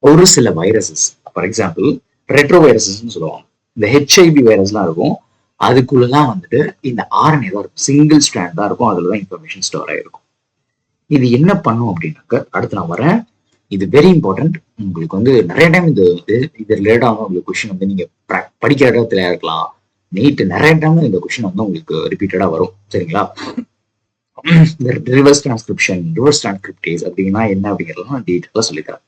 ஒரு சில viruses, for example retro viruses சொல்லுவாங்க. இந்த ஹெச்ஐவி வைரஸ்லாம் இருக்கும், அதுக்குள்ளதான் வந்துட்டு இந்த ஆர்என்ஏ தான் இருக்கும், சிங்கிள் ஸ்ட்ராண்ட் தான் இருக்கும், அதுலதான் இன்ஃபர்மேஷன் ஸ்டோர் ஆயிருக்கும். இது என்ன பண்ணும் அப்படின்னாக்க, அடுத்து நான் வரேன், இது வெரி இம்பார்ட்டன்ட். உங்களுக்கு வந்து நிறைய டைம் இது ரிலேட்டான உங்களுக்கு கொஸ்டின் வந்து நீங்க படிக்கிற இடத்துல இருக்கலாம், நீட் நிறைய டைம் இந்த கொஸ்டின் வந்து உங்களுக்கு ரிப்பீட்டடா வரும். சரிங்களா, ரிவர்ஸ் டிரான்ஸ்கிரிப்ஷன், ரிவர்ஸ் டிரான்ஸ்கிரிப்டேஸ் அப்படின்னா என்ன அப்படிங்கிறத நான் டீட்டெயிலாக சொல்லித்தரேன்.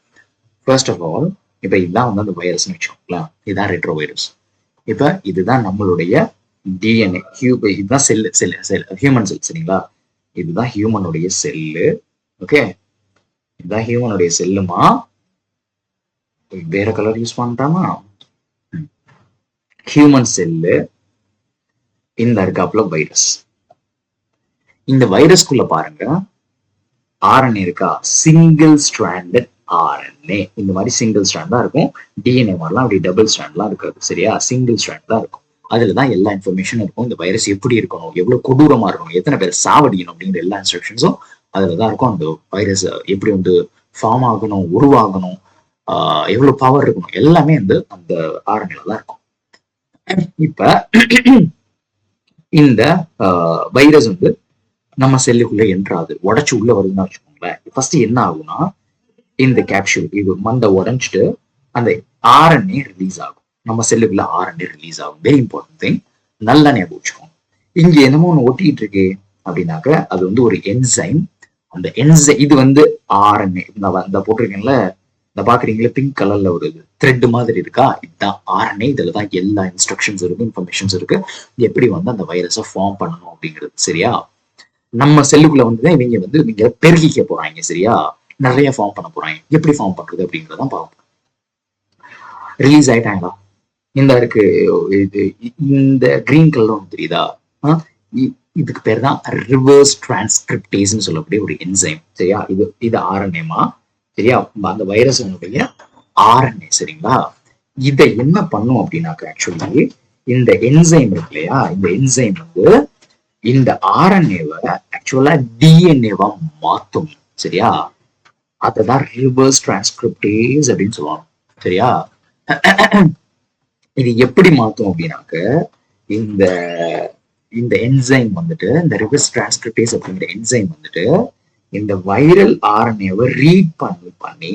ஃபர்ஸ்ட் ஆஃப் ஆல், இப்ப இதுதான் வந்து அந்த வைரஸ்னு வச்சுக்கோங்களேன், இதுதான் ரெட்ரோ வைரஸ். இப்ப இதுதான் நம்மளுடைய டிஎன்ஏ, இதுதான் செல் ஹியூமன் செல். சரிங்களா, இதுதான் ஹியூமனுடைய செல்லு. ஓகே, இதுதான் ஹியூமனுடைய செல்லுமா, வேற கலர் யூஸ் பண்றாமா, ஹியூமன் செல்லு. இந்த இருக்காப்புல வைரஸ். இந்த வைரஸ்குள்ள பாருங்க, ஆர்என்ஏ இருக்கா, சிங்கிள் ஸ்ட்ராண்டட் ஆர்என்ஏ. இந்த மாதிரி சிங்கிள் ஸ்ட்ராண்ட் தான் இருக்கும். டிஎன்ஏ மாதிரிலாம் அப்படி டபுள் ஸ்ட்ராண்ட்லாம் இருக்காது. சரியா, சிங்கிள் ஸ்ட்ராண்ட் தான் இருக்கும். அதுலதான் எல்லா இன்ஃபர்மேஷனும் இருக்கும். இந்த வைரஸ் எப்படி இருக்கணும், எவ்வளவு கொடூரமா இருக்கணும், எத்தனை பேர் சாவடிக்கணும் அப்படிங்கிற எல்லா இன்ஸ்ட்ரக்ஷன்ஸும் அதுலதான் இருக்கும். அந்த வைரஸ் எப்படி வந்து ஃபார்ம் ஆகணும், உருவாகணும், எவ்வளவு பவர் இருக்கணும், எல்லாமே வந்து அந்த ஆர்என்ஏல தான் இருக்கும். இப்ப இந்த வைரஸ் வந்து நம்ம செல்லுக்குள்ள என்ட்ராது, உடச்சு உள்ள வருதுன்னு வச்சுக்கோங்களேன். ஃபர்ஸ்ட் என்ன ஆகும்னா, இந்த கேப்சூல் இது மந்த உடஞ்சிட்டு அந்த ஆர்என்ஏ ரிலீஸ் ஆகும். நம்ம செல்லுக்குள்ள ஆர்என்ஏ ரிலீஸ் ஆகும். வெரி இம்பார்ட்டன்ட் திங், நல்லா ஞாபகம் வச்சுக்கோங்க. இங்க என்னமோ ஒண்ணு ஒட்டிட்டு இருக்கு அப்படின்னாக்க, அது வந்து ஒரு என்சைம். அந்த என்சைம் இது வந்து ஆர்என்ஏ. இந்த போட்டிருக்கேன்ல, இந்த பாக்குறீங்களா பிங்க் கலர்ல ஒரு த்ரெட் மாதிரி இருக்கா, இதுதான் ஆர்என்ஏ. இதுலதான் எல்லா இன்ஸ்ட்ரக்ஷன்ஸ் இருக்கு, இன்ஃபர்மேஷன்ஸ் இருக்கு, எப்படி வந்து அந்த வைரஸை ஃபார்ம் பண்ணணும் அப்படிங்கிறது. சரியா, நம்ம செல்லுக்குள்ள வந்து இவங்க பெருகிக்க போறாங்க. சரியா, நிறைய ஃபார்ம் பண்ண போறாங்க. எப்படி ஃபார்ம் பண்றது அப்படிங்கறதான் பார்ப்போம். ரிலீஸ் ஆயிட்டாங்களா, இந்த இருக்கு இந்த கிரீன் கலர் ஒன்று தெரியுதா, இதுக்கு பேர் தான் ரிவர்ஸ் டிரான்ஸ்கிரிப்டேஸ்னு சொல்லக்கூடிய ஒரு என்சைம். சரியா, இது ஆர்என்ஏமா. சரியா, அந்த வைரஸனுடைய ஆர்என்ஏ. சரிங்களா, இதை என்ன பண்ணும் அப்படின்னாக்க, ஆக்சுவலி இந்த என்சைம் இருக்கு இல்லையா, இந்த என்சைம் வந்து இந்த ஆர்என்ஏவை ஆக்சுவலா டிஎன்ஏவா மாத்தும். சரியா, அததான் ரிவர்ஸ் டிரான்ஸ்கிரிப்டேஸ் அப்படின்னு சொல்லுவாங்க. சரியா, இது எப்படி மாத்தும் அப்படின்னாக்க, இந்த இந்த என்சைம் வந்துட்டு, இந்த ரிவர்ஸ் டிரான்ஸ்கிரிப்டேஸ் அப்படிங்கிற என்சைம் வந்துட்டு இந்த வைரல் ஆர்என்ஏவை ரீட் பண்ணி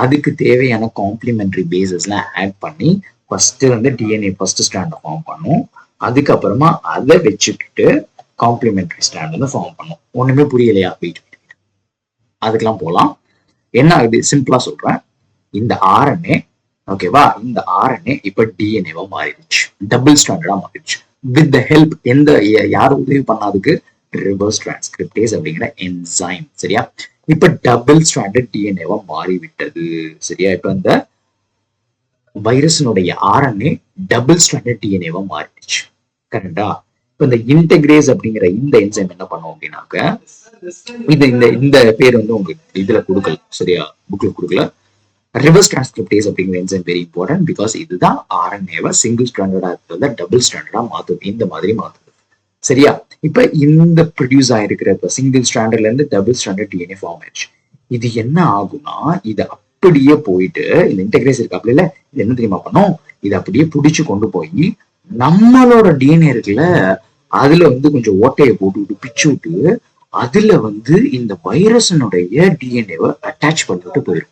அதுக்கு தேவையான காம்ப்ளிமெண்டரி பேசஸ்லாம் ஆட் பண்ணி ஃபர்ஸ்ட் வந்து டிஎன்ஏ ஃபர்ஸ்ட் ஸ்ட்ராண்டை ஃபார்ம் பண்ணும். அதுக்கப்புறமா அதை வச்சுக்கிட்டு காம்ப்ளிமெண்டரி ஸ்ட்ராண்ட் வந்து ஃபார்ம் பண்ணும். ஒண்ணுமே புரியலையா, வெயிட், அதுக்கெல்லாம் போகலாம். என்ன ஆகுது, சிம்பிளா சொல்றேன். இந்த ஆர்என்ஏ, ஓகேவா, இந்த ஆர்என்ஏ இப்ப டிஎன்ஏவா மாறிடுச்சு, டபுள் ஸ்ட்ராண்டடா மாறிடுச்சு. வித் த ஹெல்ப், யாரும் உதவி பண்ணாதுக்கு, ரிவர்ஸ் டிரான்ஸ்கிரிப்டேஸ் அப்படிங்கிற என்சைம். சரியா, இப்ப டபுள் ஸ்ட்ராண்டட் டிஎன்ஏவா மாறிவிட்டது. சரியா, இப்ப இந்த வைரஸினுடைய ஆர்என்ஏ டபுள் ஸ்ட்ராண்டட் டிஎன்ஏவா மாறிடுச்சு. கரெக்டா? இப்ப இந்த இன்டெகிரேஸ் அப்படிங்கிற இந்த என்சைம் என்ன பண்ணும் அப்படின்னாக்க, இது இந்த இந்த பேர் வந்து உங்களுக்கு இதுல கொடுக்கல, சரியா? புக்ல கொடுக்கல. ரிவர்ஸ் டிரான்ஸ்கிரிப்டேஸ் அப்படிங்கிற என்சைம் வெரி இம்பார்ட்டன்ட். பிகாஸ் இதுதான் ஆர்என்ஏவை சிங்கிள் ஸ்டாண்டர்டா இருக்கிறத டபுள் ஸ்டாண்டர்டா மாத்துது, இந்த மாதிரி மாத்துது, சரியா? இப்ப இந்த ப்ரொடியூஸ் ஆயிருக்கிற இப்ப சிங்கிள் ஸ்டாண்டர்ட்ல இருந்து டபுள் ஸ்டாண்டர்ட் டிஎன்ஏ ஃபார்ம் ஆயிடுச்சு. இது என்ன ஆகும்னா, இது அப்படியே போயிட்டு இந்த இன்டெகிரேஸ் இருக்காப்ல இல்ல, இது என்ன தெரியுமா பண்ணும்? இது அப்படியே பிடிச்சு கொண்டு போய் நம்மளோட டிஎன்ஏ இருக்குல்ல, அதுல வந்து கொஞ்சம் ஓட்டையை போட்டு பிச்சு விட்டு அதுல வந்து இந்த வைரஸனுடைய டிஎன்ஏவை அட்டாச் பண்ணிட்டு போயிடும்.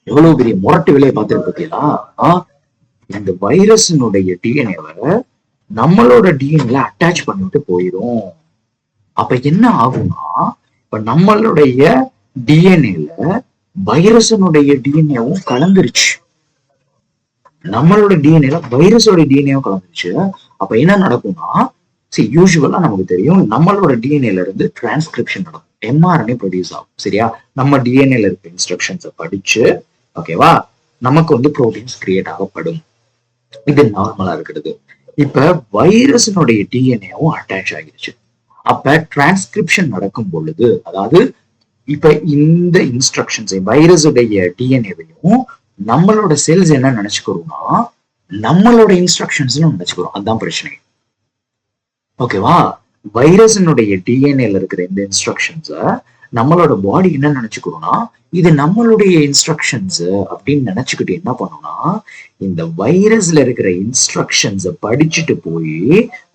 எவ்வளவு பெரிய முரட்டு விலையை பார்த்துட்டு பார்த்தீங்களா? இந்த வைரஸினுடைய டிஎன்ஏவை நம்மளோட டிஎன்ஏல அட்டாச் பண்ணிட்டு போயிடும். அப்ப என்ன ஆகும்னா, இப்ப நம்மளுடைய டிஎன்ஏல வைரஸனுடைய டிஎன்ஏவும் கலந்துருச்சு. நம்மளோட டிஎன்ஏல வைரஸோட டிஎன்ஏவும் கலந்துருச்சு. அப்ப என்ன நடக்கும்னா, சரி யூஸ்வலா நமக்கு தெரியும் நம்மளோட டிஎன்ஏல இருந்து டிரான்ஸ்கிரிப்ஷன் நடக்கும், எம்ஆர்என்ஏ ப்ரொடியூஸ் ஆகும், சரியா? நம்ம டிஎன்ஏல இருக்க இன்ஸ்ட்ரக்ஷன்ஸை படிச்சு, ஓகேவா, நமக்கு வந்து ப்ரோட்டீன்ஸ் கிரியேட் ஆகப்படும். இது நார்மலா இருக்கிறது. இப்ப வைரஸினுடைய டிஎன்ஏவும் அட்டாச் ஆகிடுச்சு. அப்ப டிரான்ஸ்கிரிப்ஷன் நடக்கும் பொழுது, அதாவது இப்ப இந்த இன்ஸ்ட்ரக்ஷன்ஸை வைரஸுடைய டிஎன்ஏவையும் நம்மளோட செல்ஸ் என்ன நினைச்சுக்கிறோம்னா நம்மளோட இன்ஸ்ட்ரக்ஷன்ஸ் நினைச்சுக்கிறோம். அதுதான் பிரச்சனை, ஓகேவா? வைரஸினுடைய டிஎன்ஏல இருக்கிற இந்த இன்ஸ்ட்ரக்ஷன்ஸை நம்மளோட பாடி என்ன நினைச்சுக்கிறோம்னா இது நம்மளுடைய இன்ஸ்ட்ரக்ஷன்ஸ் அப்படின்னு நினைச்சுக்கிட்டு என்ன பண்ணணும்னா, இந்த வைரஸ்ல இருக்கிற இன்ஸ்ட்ரக்ஷன்ஸை படிச்சுட்டு போய்,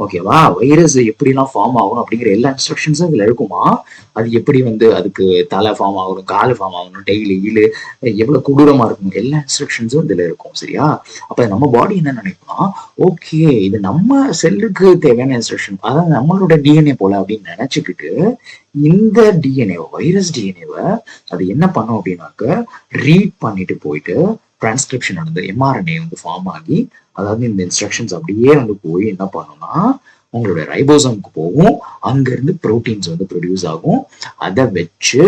ஓகேவா, வைரஸ் எப்படிலாம் ஃபார்ம் ஆகணும் அப்படிங்கிற எல்லா இன்ஸ்ட்ரக்ஷன்ஸும் இதுல இருக்குமா, அது எப்படி வந்து அதுக்கு தலை ஃபார்ம் ஆகணும், காலு ஃபார்ம் ஆகணும், டெய்லி ஈழு எவ்வளவு கொடூரமா இருக்கும், எல்லா இன்ஸ்ட்ரக்ஷன்ஸும் இதுல இருக்கும், சரியா? அப்ப நம்ம பாடி என்ன நினைக்கும்னா, ஓகே இது நம்ம செல்லுக்கு தேவையான இன்ஸ்ட்ரக்ஷன், அதாவது நம்மளோட டிஎன்ஏ போல அப்படின்னு நினைச்சுக்கிட்டு இந்த டிஎன்ஏ வைரஸ் டிஎன்ஏவை அது என்ன பண்ணும் அப்படின்னாக்க ரீட் பண்ணிட்டு போயிட்டு டிரான்ஸ்கிரிப்ஷன் நடந்து எம்ஆர்என்ஏ வந்து ஃபார்ம் ஆகி, அதாவது இந்த இன்ஸ்ட்ரக்ஷன்ஸ் அப்படியே வந்து போய் என்ன பண்ணும்னா உங்களோட ரைபோசோமுக்கு போகும், அங்க இருந்து புரோட்டீன்ஸ் வந்து ப்ரொடியூஸ் ஆகும். அதை வச்சு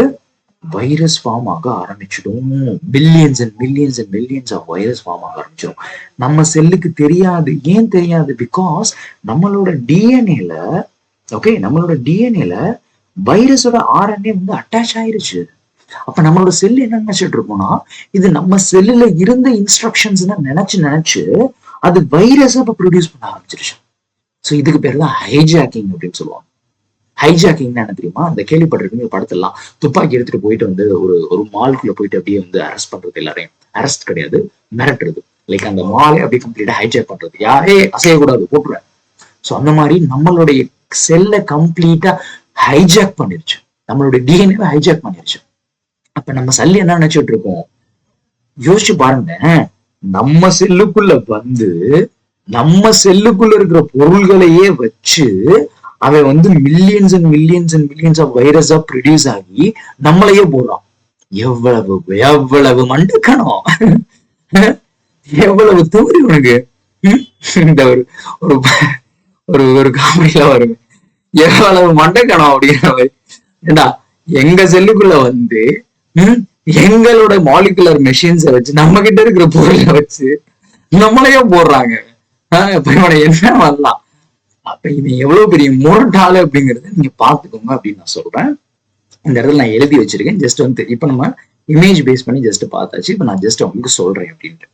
வைரஸ் ஃபார்ம் ஆக ஆரம்பிச்சிடும். Billions and millions and millions of virus form ஆக ஆரம்பிச்சிடும். நம்ம செல்லுக்கு தெரியாது. ஏன் தெரியாது? பிகாஸ் நம்மளோட டிஎன்ஏல, ஓகே, நம்மளோட டிஎன்ஏல வைரஸோட ஆர்என்ஏ வந்து அட்டாச் ஆயிருச்சு. அப்ப நம்மளோட செல் என்ன நினைச்சிட்டு இருக்கோம்னா இது நம்ம செல்லுல இருந்த இன்ஸ்ட்ரக்ஷன்ஸ் நினைச்சு அது வைரஸ் இப்ப ப்ரொடியூஸ் பண்ண ஆரம்பிச்சிருச்சு. சோ இதுக்கு பேர் தான் ஹைஜாக்கிங் அப்படின்னு சொல்லுவாங்க. ஹைஜாக்கிங் என்ன தெரியுமா? அந்த கேள்விப்பட்டிருக்கீங்க படத்தெல்லாம், துப்பாக்கி எடுத்துட்டு போயிட்டு வந்து ஒரு மால்குள்ள போயிட்டு அப்படியே வந்து அரெஸ்ட் பண்றது. எல்லாரையும் அரெஸ்ட் கிடையாது, மிரட்டுறது. லைக் அந்த மாலே அப்படியே கம்ப்ளீட்டா ஹைஜாக் பண்றது, யாரே அசையக்கூடாது போட்டுருவேன். சோ அந்த மாதிரி நம்மளுடைய செல்லை கம்ப்ளீட்டா ஹைஜாக் பண்ணிருச்சு, நம்மளுடைய டிஎன்ஏவை ஹைஜாக் பண்ணிருச்சு. அப்ப நம்ம செல் என்ன நினைச்சிட்டு இருக்கோம்? யோசிச்சு பாருங்க, நம்ம செல்லுக்குள்ள வந்து நம்ம செல்லுக்குள்ள இருக்கிற பொருள்களையே வச்சு அவன் வந்து millions and millions and millions of வைரஸா ப்ரொடியூஸ் ஆகி நம்மளையே போடுறான். எவ்வளவு எவ்வளவு மண்டக்கணும், எவ்வளவு தூரி உனக்கு. இந்த ஒரு ஒரு ஒரு காமெடியில வருங்க, எவ்வளவு மண்டக்கணும் அப்படிங்கிற மாதிரி. ஏண்டா எங்க செல்லுக்குள்ள வந்து எங்களோட மாலிகுலர் மெஷின்ஸை வச்சு நம்ம கிட்ட இருக்கிற பொருளை வச்சு நம்மளையே போடுறாங்க. என்ன வரலாம்? அப்ப இது எவ்வளவு பெரிய முரட்டாளு அப்படிங்கறத நீங்க பாத்துக்கோங்க அப்படின்னு நான் சொல்றேன். இந்த இடத்துல நான் எழுதி வச்சிருக்கேன். ஜஸ்ட் வந்து இப்ப நம்ம இமேஜ் பேஸ் பண்ணி ஜஸ்ட் பார்த்தாச்சு. இப்ப நான் ஜஸ்ட் உங்களுக்கு சொல்றேன் அப்படின்ட்டு.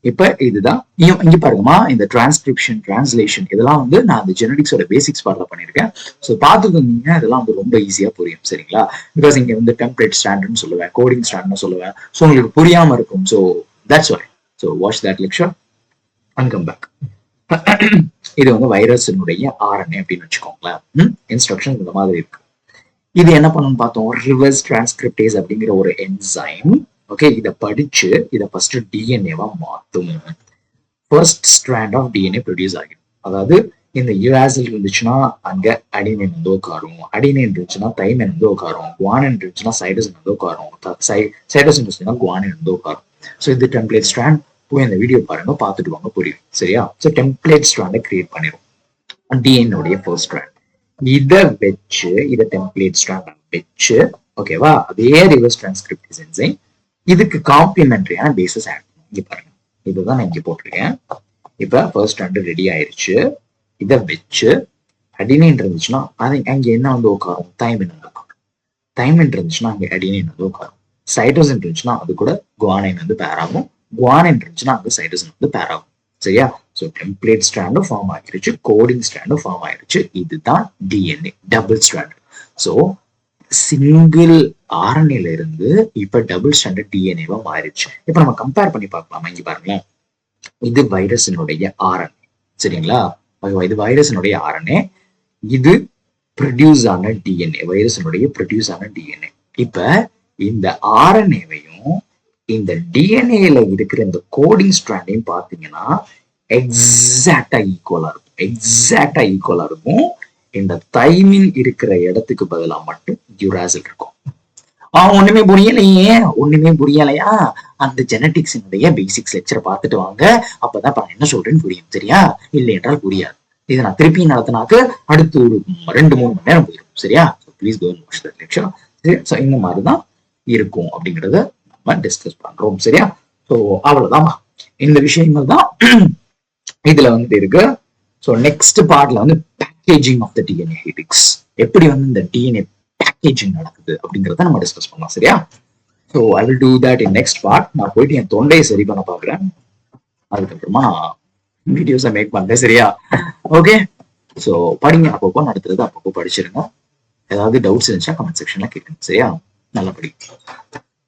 இப்ப இதுதான் இங்க பாருங்கம்மா, இந்த டிரான்ஸ்கிரிப்ஷன், டிரான்ஸ்லேஷன் இதெல்லாம் வந்து நான் அந்த ஜெனடிக்ஸோட பேசிக்ஸ் பார்ட்ல பண்ணிருக்கேன். ஸோ பார்த்துக்கோங்க, இதெல்லாம் வந்து ரொம்ப ஈஸியா புரியும், சரிங்களா? பிகாஸ் இங்க வந்து டெம்ப்ளேட் ஸ்டாண்டர்ட்னு சொல்லுவேன், கோடிங் ஸ்டாண்டர்ட்னு சொல்லுவேன். ஸோ உங்களுக்கு புரியாம இருக்கும். So that's why. So watch that lecture and come back. இது வந்து வைரஸினுடைய ஆர்என்ஏ அப்படின்னு வச்சுக்கோங்களேன். இன்ஸ்ட்ரக்ஷன் இந்த மாதிரி இருக்கு. இது என்ன பண்ணணும்னு பார்த்தோம், ரிவர்ஸ் டிரான்ஸ்கிரிப்டேஸ் அப்படிங்கிற ஒரு என்சைம். ஓகே, இதை படிச்சு இதை ஃபர்ஸ்ட் டிஎன்ஏவா மாத்தும். First strand of DNA produce ஆகிடும். அதாவது இந்த யுராசில் இருந்துச்சுன்னா அங்க அடினைன் வந்து உட்காரும், அடினைன் இருந்துச்சுன்னா தைமைன் வந்து உட்காரும், குவானின் இருந்துச்சுன்னா சைட்டோசின் வந்து உட்காரும், சைட்டோசின் இருந்துச்சுன்னா குவானின் வந்து உட்காரும். ஸோ இது டெம்ப்ளேட் ஸ்ட்ராண்ட். போய் அந்த வீடியோ பாருங்க, பார்த்துட்டு வாங்க, புரியும், சரியா? ஸோ டெம்ப்ளேட் ஸ்ட்ராண்டை கிரியேட் பண்ணிடும் டிஎன்ஏடைய ஃபர்ஸ்ட் ஸ்ட்ராண்ட். இதை வச்சு இதை டெம்ப்ளேட் ஸ்ட்ராண்ட் வச்சு, ஓகேவா, அதே ரிவர்ஸ் டிரான்ஸ்கிரிப்டேஸ் என்சைம் இதுக்கு காம்ப்ளிமெண்டரியான பேசஸ் ஆட் பண்ணும். இங்க பாருங்க, இதுதான் நான் இங்க போட்டிருக்கேன். இப்ப ஃபர்ஸ்ட் ஸ்ட்ராண்ட் ரெடி ஆயிருச்சு. இதை வச்சு அடினைன் இருந்துச்சுன்னா அது அங்க என்ன வந்து உட்காரும்? தைமின் வந்து உட்காரும். தைமின் இருந்துச்சுன்னா அங்க அடினைன் வந்து உட்காரும். சைட்டோசின் இருந்துச்சுன்னா அது கூட குவானைன் வந்து பேர் ஆகும். குவானைன் இருந்துச்சுன்னா அங்க சைட்டோசின் வந்து பேர் ஆகும். சரியா? ஸோ டெம்ப்ளேட் ஸ்ட்ராண்டும் ஃபார்ம் ஆகிருச்சு, கோடிங் ஸ்ட்ராண்டும் ஃபார்ம் ஆயிருச்சு. இதுதான் DNA double strand. So single ஆர்என்ஏல இருந்து இப்ப டபுள் ஸ்ட்ராண்டட் டிஎன்ஏவா மாறிடுச்சு. இப்ப நம்ம கம்பேர் பண்ணி பார்க்கலாமா? இங்க பாருங்களேன், இது வைரஸினுடைய ஆர்என்ஏ. சரிங்களா? இது வைரஸினுடைய ஆர்என்ஏ, இது ப்ரொடியூஸ் ஆன டிஎன்ஏ, வைரஸினுடைய ப்ரொடியூஸ் ஆன டிஎன்ஏ. இப்ப இந்த ஆர்என்ஏவையும் இந்த டிஎன்ஏல இருக்கிற இந்த கோடிங் ஸ்ட்ராண்டையும் பார்த்தீங்கன்னா எக்ஸாக்டா ஈக்குவலா இருக்கும். எக்ஸாக்டா ஈக்குவலா இருக்கும். இந்த தைமின் இருக்கிற இடத்துக்கு பதிலாக மட்டும் யூராசில் இருக்கும். ஒண்ணுமே புரியலையே, ஒண்ணுமே புரியலையா? அந்த ஜெனடிக்ஸினுடைய பேசிக்ஸ் லெக்சரை பார்த்துட்டு வாங்க, அப்பதான் நான் என்ன சொல்றேன்னு புரியும். சரியா? இல்லை என்றால் புரியாது. இதை நான் திருப்பி நடத்தினாக்க அடுத்து ஒரு 2-3 மணி நேரம் போயிடும். சரியா? Please go watch that lecture. So இந்த மாதிரிதான் இருக்கும் அப்படிங்கறத நம்ம டிஸ்கஸ் பண்றோம். சரியா? ஸோ அவ்வளவுதான், இந்த விஷயங்கள் தான் இதுல வந்துட்டு இருக்கு. ஸோ நெக்ஸ்ட் பார்ட்ல வந்து packaging of the DNA helix, எப்படி வந்து இந்த டிஎன்ஏ பேக்கேஜிங் நடக்குது அப்படிங்கறத நம்ம டிஸ்கஸ் பண்ணலாம். சரியா? So I will do that in next part. நான் போயிட்டு என் தொண்டையை சரி பண்ண பாக்குறேன், அதுக்கப்புறமா வீடியோஸை மேக் பண்றேன். சரியா? ஓகே. ஸோ படிங்க, அப்பப்போ நடத்துறது அப்பப்போ படிச்சிருங்க. ஏதாவது டவுட்ஸ் இருந்துச்சா கமெண்ட் செக்ஷன்ல கேட்குங்க. சரியா? நல்லா படி.